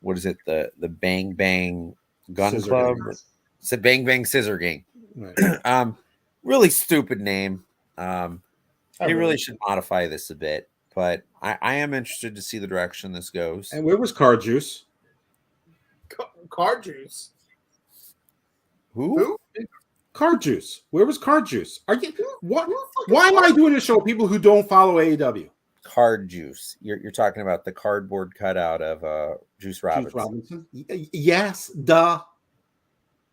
what is it, the Bang Bang Gun Scissor Club? Gang. It's a Bang Bang Scissor Gang. Right. Really stupid name. They really should modify this a bit, but I am interested to see the direction this goes. And where was Card Juice? Card Juice? Who? Card Juice. Where was Card Juice? Are you what? Why am I doing a show with people who don't follow AEW? Card Juice. You're talking about the cardboard cutout of Juice Robinson. Yes, duh.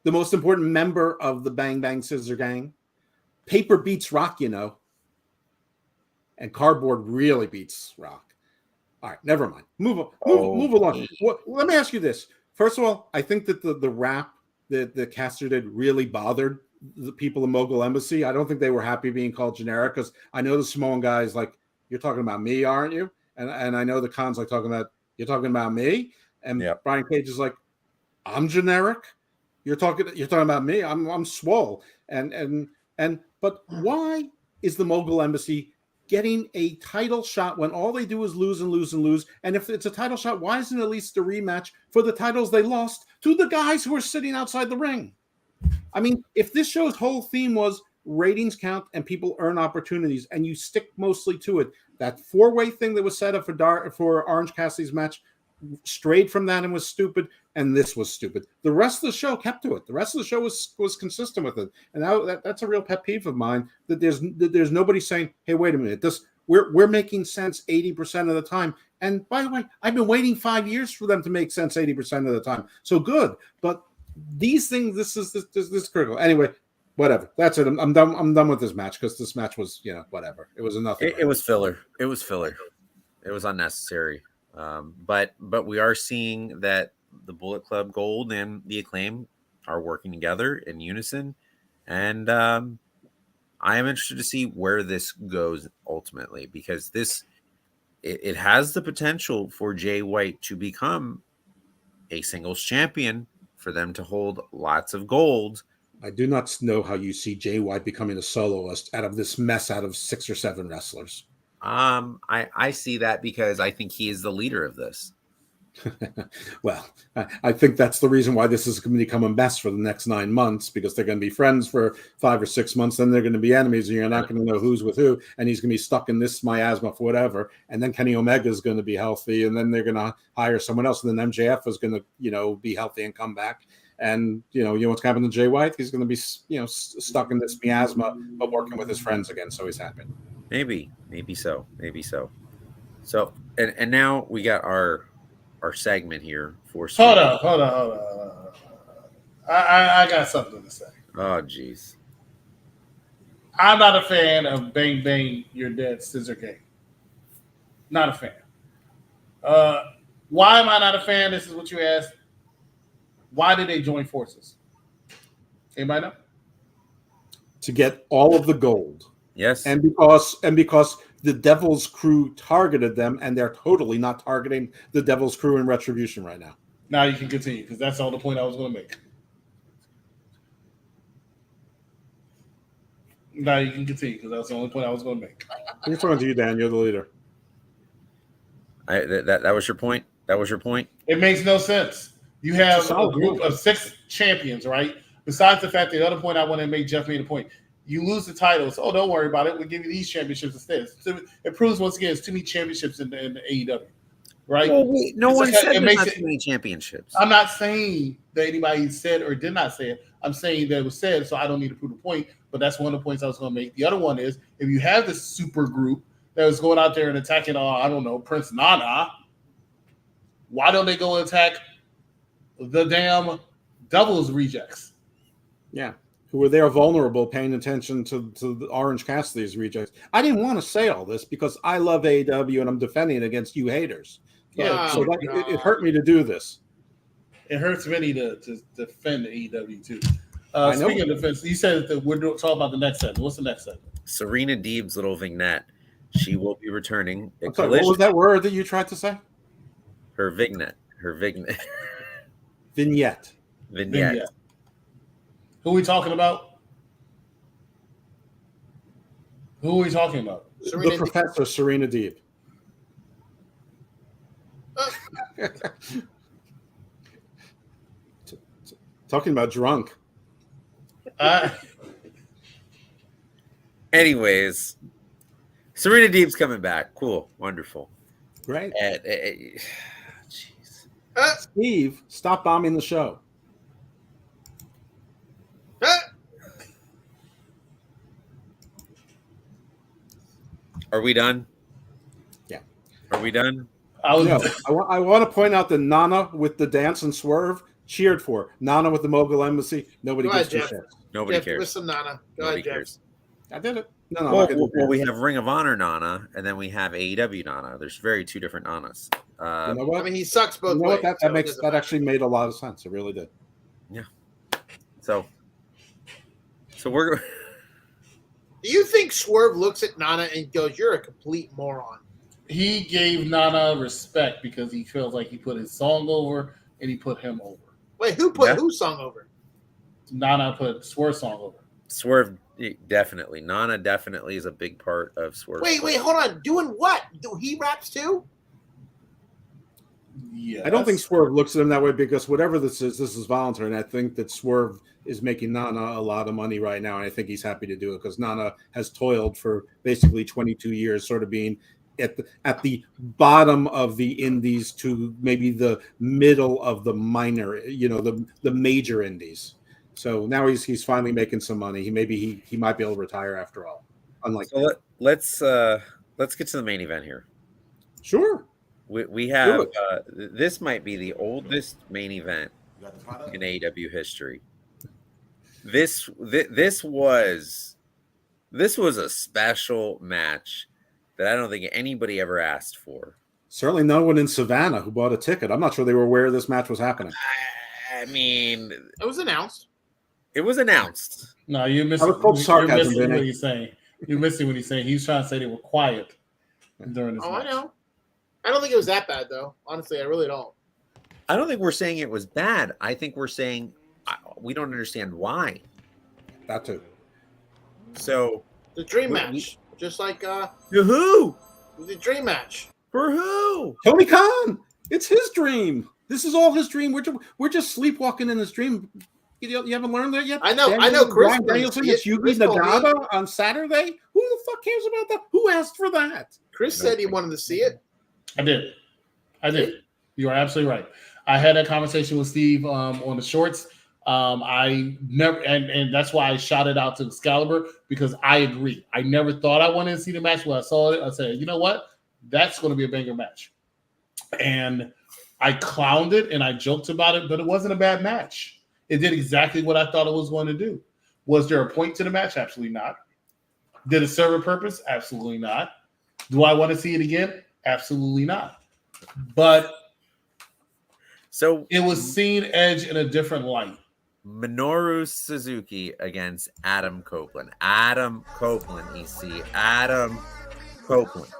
The most important member of the Bang Bang Scissor Gang. Paper beats rock, and cardboard really beats rock. All right, never mind. Move along. Let me ask you this. First of all, I think that the rap that the caster did really bothered the people of Mogul Embassy. I don't think they were happy being called generic because I know the Samoan guy is like, you're talking about me, aren't you? And I know the Khan's like you're talking about me. And Brian Cage is like, I'm generic. You're talking about me. I'm swole. But why is the Mogul Embassy getting a title shot when all they do is lose and lose and lose. And if it's a title shot, why isn't it at least a rematch for the titles they lost to the guys who are sitting outside the ring? I mean, if this show's whole theme was ratings count and people earn opportunities, and you stick mostly to it, that 4-way thing that was set up for Orange Cassidy's match strayed from that and was stupid, and this was stupid. The rest of the show kept to it. The rest of the show was consistent with it, and that's a real pet peeve of mine. That there's nobody saying, "Hey, wait a minute, we're making sense 80% of the time." And by the way, I've been waiting 5 years for them to make sense 80% of the time. So good, but these things, this is critical. Anyway, whatever. That's it. I'm done. I'm done with this match because this match was, whatever. It was nothing. It was filler. It was filler. It was unnecessary. But we are seeing that the Bullet Club Gold and the Acclaim are working together in unison, and I am interested to see where this goes ultimately, because it has the potential for Jay White to become a singles champion, for them to hold lots of gold. I do not know how you see Jay White becoming a soloist out of this mess out of 6 or 7 wrestlers. I see that because I think he is the leader of this. Well, I think that's the reason why this is going to become a mess for the next 9 months, because they're going to be friends for 5 or 6 months, then they're going to be enemies, and you're not going to know who's with who, and he's going to be stuck in this miasma for whatever, and then Kenny Omega is going to be healthy, and then they're going to hire someone else, and then MJF is going to, be healthy and come back, and what's going to happen to Jay White? He's going to be, stuck in this miasma, but working with his friends again, so he's happy. Maybe so. So, and now we got our segment here for. Hold on. I got something to say. Oh, geez. I'm not a fan of Bang Bang You're Dead Scissor Gang. Not a fan. Why am I not a fan? This is what you asked. Why did they join forces? Anybody know? To get all of the gold. Yes. And because the Devil's Crew targeted them, and they're totally not targeting the Devil's Crew in Retribution right now. Now you can continue, because that's all the point I was going to make. Now you can continue, because that's the only point I was going to make. You're talking to you, Dan. You're the leader. That was your point? That was your point? It makes no sense. You have a group of 6 champions, right? Besides the fact that the other point I want to make, Jeff made a point. You lose the titles. Oh, don't worry about it. We'll give you these championships instead. So it proves once again it's too many championships in the AEW, right? Well, no one said there's not too many championships. I'm not saying that anybody said or did not say it. I'm saying that it was said, so I don't need to prove the point. But that's one of the points I was going to make. The other one is, if you have this super group that was going out there and attacking, Prince Nana, why don't they go and attack the damn Devil's Rejects? Yeah. Who were there vulnerable, paying attention to the Orange Cassidy's rejects. I didn't want to say all this because I love AEW and I'm defending it against you haters. So it hurt me to do this. It hurts Vinny to defend AEW too. Speaking of defense, you said that we're talking about the next segment. What's the next segment? Serena Deeb's little vignette. She will be returning. Sorry, what was that word that you tried to say? Her vignette. Vignette. Who are we talking about? The Professor, Serena Deeb. Talking about drunk. Anyways, Serena Deeb's coming back. Cool. Wonderful. Great. Jeez. Steve, stop bombing the show. Are we done? Yeah. Are we done? I want to point out that Nana with the dance and swerve cheered for. Nana with the Mogul Embassy. Nobody gives two shits. Nobody cares. With some Nana. Nobody cares. I did it. Well, we have Ring of Honor Nana, and then we have AEW Nana. There's two different Nanas. You know what? I mean, he sucks both ways. That actually made a lot of sense. It really did. Yeah. So we're. Do you think Swerve looks at Nana and goes, "You're a complete moron"? He gave Nana respect because he feels like he put his song over and he put him over. Wait, who put whose song over? Nana put Swerve's song over. Swerve definitely. Nana definitely is a big part of Swerve. Wait, hold on. Doing what? Do he raps too? Yeah. I don't think Swerve looks at him that way because whatever this is voluntary. And I think that Swerve is making Nana a lot of money right now. And I think he's happy to do it because Nana has toiled for basically 22 years, sort of being at the bottom of the indies to maybe the middle of the minor, the major indies. So now he's finally making some money. He might be able to retire after all. Unlike let's get to the main event here. Sure. We have this might be the oldest main event in AEW history. This was a special match that I don't think anybody ever asked for. Certainly no one in Savannah who bought a ticket. I'm not sure they were aware this match was happening. I mean, it was announced. It was announced. No, you're missing. You're missing what he's saying. You're missing what he's saying. He's trying to say they were quiet during this match. I know. I don't think it was that bad, though. Honestly, I really don't. I don't think we're saying it was bad. I think we're saying we don't understand why. That too. So the dream match, just like to who? The dream match for who? Tony Khan. It's his dream. This is all his dream. We're just sleepwalking in his dream. You haven't learned that yet? I know. Chris Danielson gets Yugi Nagata on Saturday. Who the fuck cares about that? Who asked for that? Chris said he wanted to see it. I did. You are absolutely right. I had that conversation with Steve on the shorts. I never, and that's why I shouted out to Excalibur because I agree. I never thought I wanted to see the match. When I saw it, I said, you know what? That's going to be a banger match. And I clowned it and I joked about it, but it wasn't a bad match. It did exactly what I thought it was going to do. Was there a point to the match? Absolutely not. Did it serve a purpose? Absolutely not. Do I want to see it again? Absolutely not. But so it was seeing Edge in a different light. Minoru Suzuki against Adam Copeland. Adam Copeland, EC. Adam Copeland.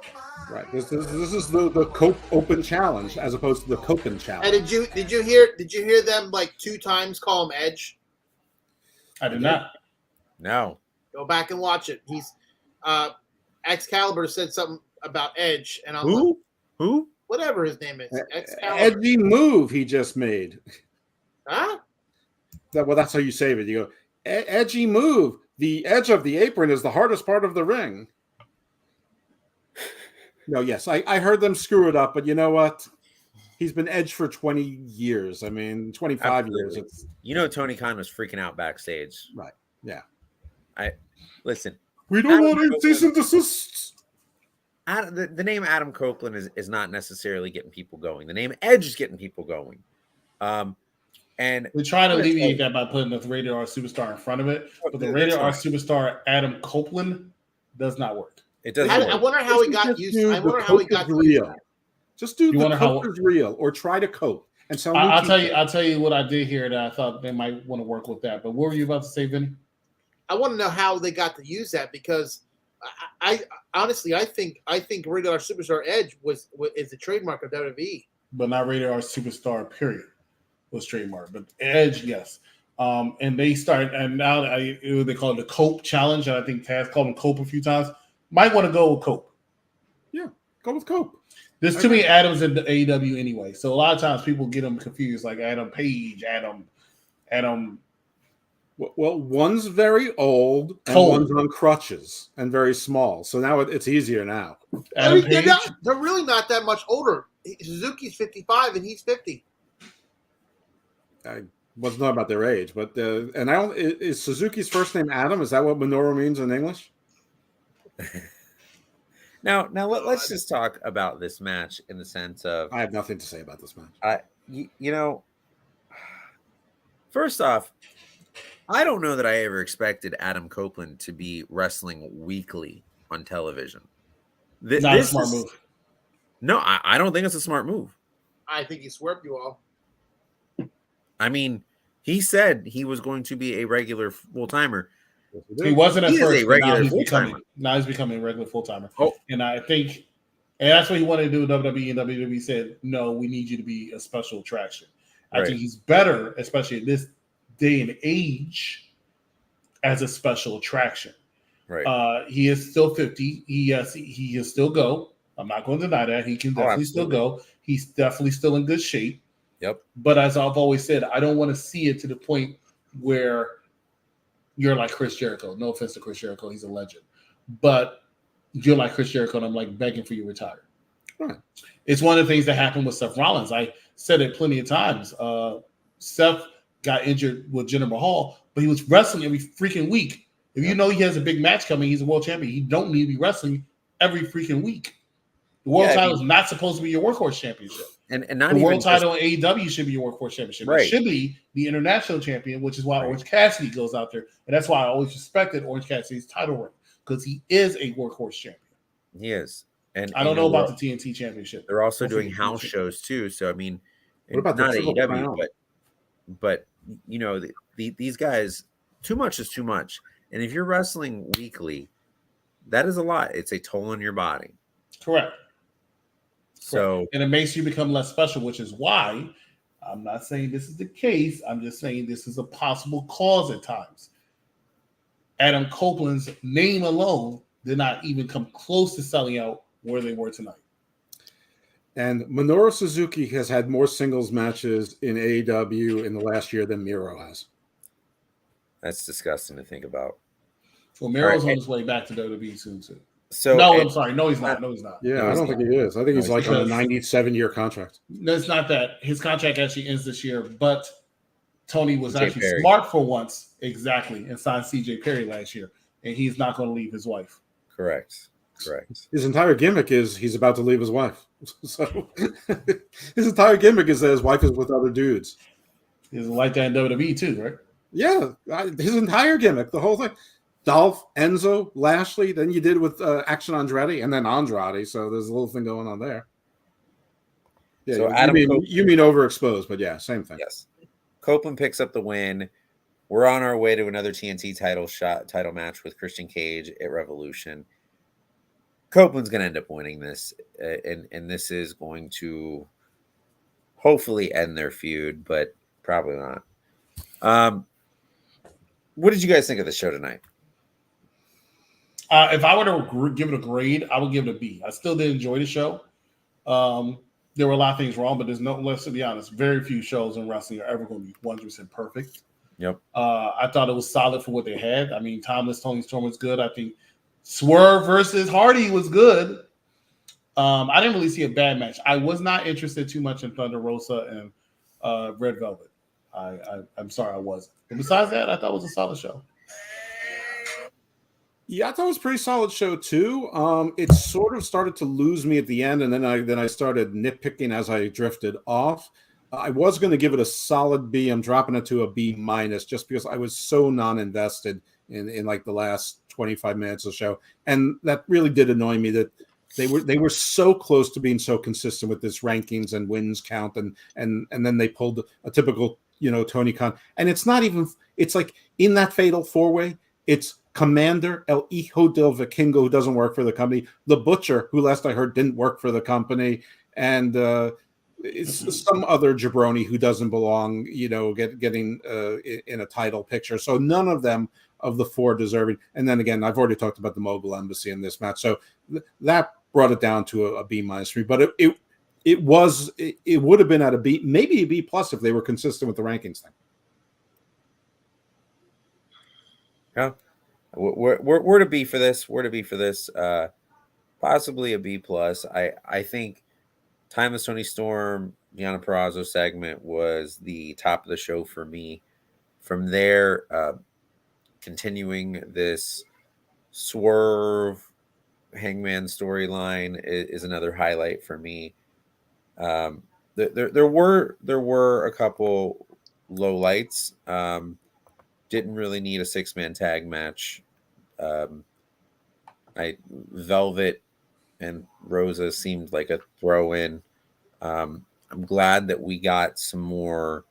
Right. This is the Cope Open Challenge as opposed to the Copen Challenge. And did you hear them like 2 times call him Edge? I did not. No. Go back and watch it. He's Excalibur said something about Edge, and I'm who? Like, who? Whatever his name is. Excalibur. Edgy move he just made. Huh? Well, that's how you save it. You go, edgy move. The edge of the apron is the hardest part of the ring. No, yes, I heard them screw it up, but you know what? He's been Edge for 20 years. I mean, 25 Absolutely. years. Tony Khan was freaking out backstage. Right. Yeah. Listen. We don't want to cease and desist. The name Adam Copeland is not necessarily getting people going. The name Edge is getting people going. And we try to alleviate that by putting the Rated R Superstar in front of it, but the Rated R Superstar Adam Copeland does not work. It doesn't. I wonder how he got used. I wonder how he got real. Just do the cope is real, or try to cope. And so I'll tell you what I did here that I thought they might want to work with that. But what were you about to say, Vinny? I want to know how they got to use that because I honestly I think Rated R Superstar Edge is the trademark of WWE. But not Rated R Superstar period was trademark. But Edge, yes. And they start and now they call it the Cope Challenge. And I think Taz called him Cope a few times. Might want to go with Cope. Yeah, go with Cope. There's too many Adams in the AEW anyway. So a lot of times people get them confused, like Adam Page, Adam. Well, one's very old and one's on crutches and very small. So now it's easier now. Adam Page? They're really not that much older. Suzuki's 55 and he's 50. I wasn't know about their age, but and I don't. Is Suzuki's first name Adam? Is that what Minoru means in English? Now let's just talk about this match in the sense of I have nothing to say about this match. First off, I don't know that I ever expected Adam Copeland to be wrestling weekly on television. Not a smart move. No, I don't think it's a smart move. I think he swerved you all. I mean, he said he was going to be a regular full-timer. He wasn't at first. A regular full-timer. Now he's becoming a regular full-timer. Oh. And I think, and that's what he wanted to do with WWE, and WWE said, no, we need you to be a special attraction. I think he's better, especially at this day and age, as a special attraction. Right. He is still 50. He is still go. I'm not going to deny that. He can definitely still go. He's definitely still in good shape. Yep. But as I've always said, I don't want to see it to the point where you're like Chris Jericho. No offense to Chris Jericho. He's a legend. But you're like Chris Jericho, and I'm like begging for you to retire. Right. It's one of the things that happened with Seth Rollins. I said it plenty of times. Seth got injured with Jinder Mahal, but he was wrestling every freaking week. If you know he has a big match coming, he's a world champion. He don't need to be wrestling every freaking week. The world title is not supposed to be your workhorse championship. And not the even world title in AEW should be your workhorse championship. Right. It should be the international champion, which is why Orange Cassidy goes out there. And that's why I always respected Orange Cassidy's title reign, because he is a workhorse champion. He is. And I don't know about the TNT championship. They're also doing house shows too. So I mean, what about not the AEW, but you know, these guys, too much is too much. And if you're wrestling weekly, that is a lot. It's a toll on your body. Correct. So, and it makes you become less special, which is why I'm not saying this is the case. I'm just saying this is a possible cause at times. Adam Copeland's name alone did not even come close to selling out where they were tonight. And Minoru Suzuki has had more singles matches in AEW in the last year than Miro has. That's disgusting to think about. Well, Miro's on his way back to WWE soon too. So no, I'm sorry. No, he's not. No, he's not. Yeah, no, I don't think he is. I think he's like on a 97-year contract. No, it's not that. His contract actually ends this year, but Tony was CJ actually Perry. smart for once, exactly, and signed CJ Perry last year, and he's not going to leave his wife. Correct. His entire gimmick is he's about to leave his wife. So his entire gimmick is that his wife is with other dudes. He's like that in WWE too, right? Yeah, his entire gimmick, the whole thing. Dolph, Enzo, Lashley, then you did with Action Andretti, and then Andrade. So there's a little thing going on there. Yeah, So you mean overexposed, but yeah, same thing. Yes. Copeland picks up the win. We're on our way to another TNT title match with Christian Cage at Revolution. Copeland's going to end up winning this, and this is going to hopefully end their feud, but probably not. What did you guys think of the show tonight? If I were to give it a grade, I would give it a B. I still did enjoy the show. There were a lot of things wrong, but there's no, let's be honest, very few shows in wrestling are ever going to be 100% perfect. Yep. I thought it was solid for what they had. I mean, Timeless Tony Storm was good. I think Swerve versus Hardy was good. I didn't really see a bad match. I was not interested too much in Thunder Rosa and Red Velvet. I'm sorry, I wasn't. But besides that, I thought it was a solid show. Yeah, I thought it was a pretty solid show too. It sort of started to lose me at the end, and then I started nitpicking as I drifted off. I was going to give it a solid B. I'm dropping it to a B minus just because I was so non-invested in like the last 25 minutes of the show, and that really did annoy me that they were so close to being so consistent with this rankings and wins count, and then they pulled a typical Tony Khan, and it's not even. It's like in that fatal four-way, it's Commander El Hijo del Vikingo, who doesn't work for the company, the Butcher, who last I heard didn't work for the company, and it's some other jabroni who doesn't belong, getting in a title picture. So none of them of the four deserving. And then again, I've already talked about the Mogul Embassy in this match, so that brought it down to a B minus for me. But it would have been at a B, maybe a B plus if they were consistent with the rankings thing. Yeah. We're to B for this. We're to B for this. Possibly a B plus. I think Timeless Tony Storm, Deonna Purrazzo segment was the top of the show for me. From there, continuing this Swerve Hangman storyline is another highlight for me. There were a couple lowlights. Didn't really need a 6-man tag match. Velvet and Rosa seemed like a throw-in. I'm glad that we got some more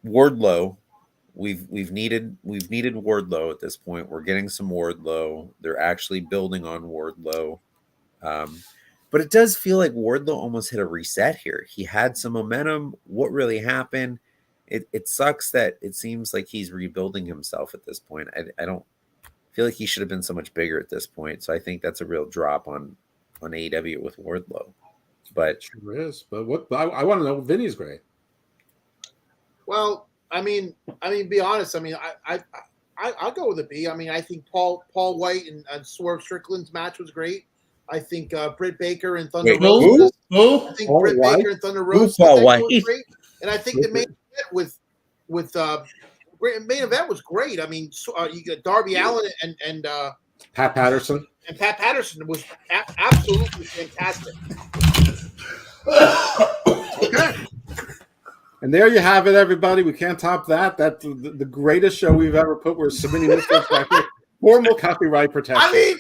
Wardlow. We've needed Wardlow at this point. We're getting some Wardlow. They're actually building on Wardlow. But it does feel like Wardlow almost hit a reset here. He had some momentum. What really happened? it sucks that it seems like he's rebuilding himself at this point. I don't feel like he should have been so much bigger at this point. So I think that's a real drop on AEW with Wardlow. But sure is. But what I want to know, Vinny's great. Well, I mean, be honest. I mean, I'll go with a B. I mean, I think Paul White and Swerve Strickland's match was great. I think Britt Baker and Thunder Rosa. I think Britt Baker and Thunder Rosa was great. And I think the main event main event was great. I mean, you got Darby Allin and Pat Patterson. And Pat Patterson was absolutely fantastic. Okay. And there you have it, everybody. We can't top that. That's the greatest show we've ever put. We're submitting this to formal copyright protection. I mean,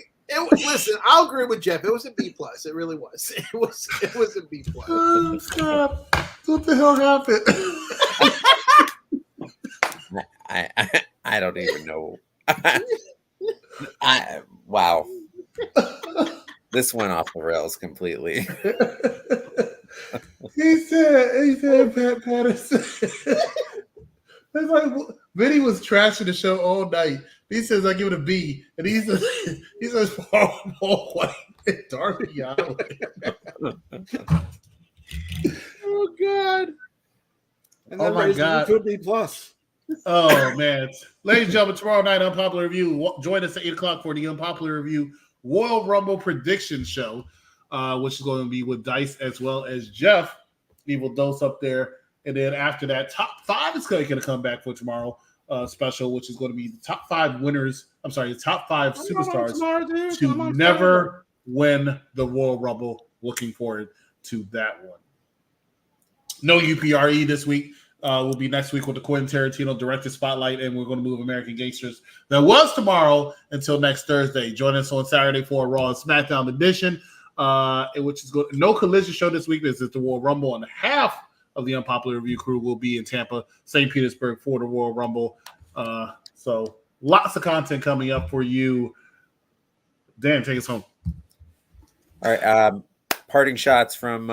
listen, I'll agree with Jeff. It was a B plus. It really was. It was a B plus. Oh, God. What the hell happened? I don't even know. Wow. This went off the rails completely. He said Pat Patterson. It's like Vinny was trashing the show all night. He says I give it a B, and he says Paul White and Darby Allin. Oh God! And then my God! To a B plus. Oh man, ladies and gentlemen, tomorrow night Unpopular Review. Join us at 8:00 for the Unpopular Review Royal Rumble prediction show, which is going to be with Dice as well as Jeff, Evil Dose up there. And then after that, top 5 is going to come back for tomorrow special, which is going to be the top 5 winners. I'm sorry, the top 5 superstars to never win the Royal Rumble. Looking forward to that one. No UPRE this week. We'll be next week with the Quentin Tarantino director spotlight, and we're going to move American Gangsters. That was tomorrow until next Thursday. Join us on Saturday for a Raw and SmackDown edition, which is good. No collision show this week. This is the Royal Rumble, and half of the Unpopular Review crew will be in Tampa, St. Petersburg for the Royal Rumble. So lots of content coming up for you. Dan, take us home. All right. Parting shots from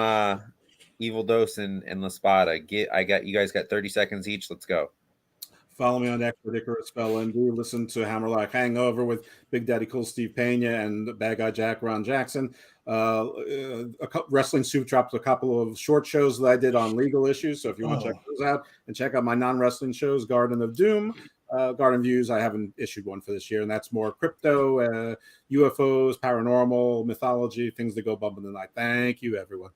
Evil Dose and La Spada. You guys got 30 seconds each. Let's go. Follow me on X with Icarus Spell and do listen to Hammerlock Hangover with Big Daddy Cool Steve Pena and Bad Guy Jack Ron Jackson. Wrestling Soup dropped a couple of short shows that I did on legal issues. So if you want to check those out and check out my non-wrestling shows, Garden of Doom, Garden Views. I haven't issued one for this year, and that's more crypto, UFOs, paranormal, mythology, things that go bump in the night. Thank you, everyone.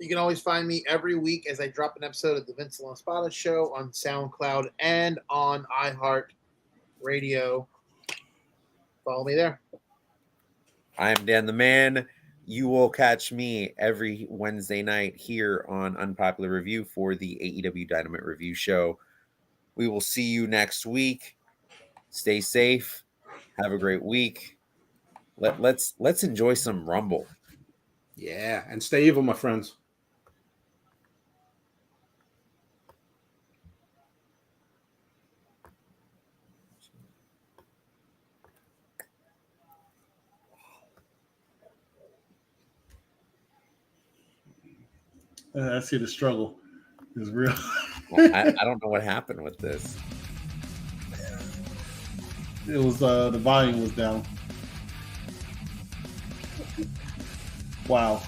You can always find me every week as I drop an episode of the Vince La Spada Show on SoundCloud and on iHeartRadio. Follow me there. I am Dan the Man. You will catch me every Wednesday night here on Unpopular Review for the AEW Dynamite Review Show. We will see you next week. Stay safe. Have a great week. Let's enjoy some Rumble. Yeah, and stay evil, my friends. I see the struggle is real. I don't know what happened with this. It was the volume was down. Wow.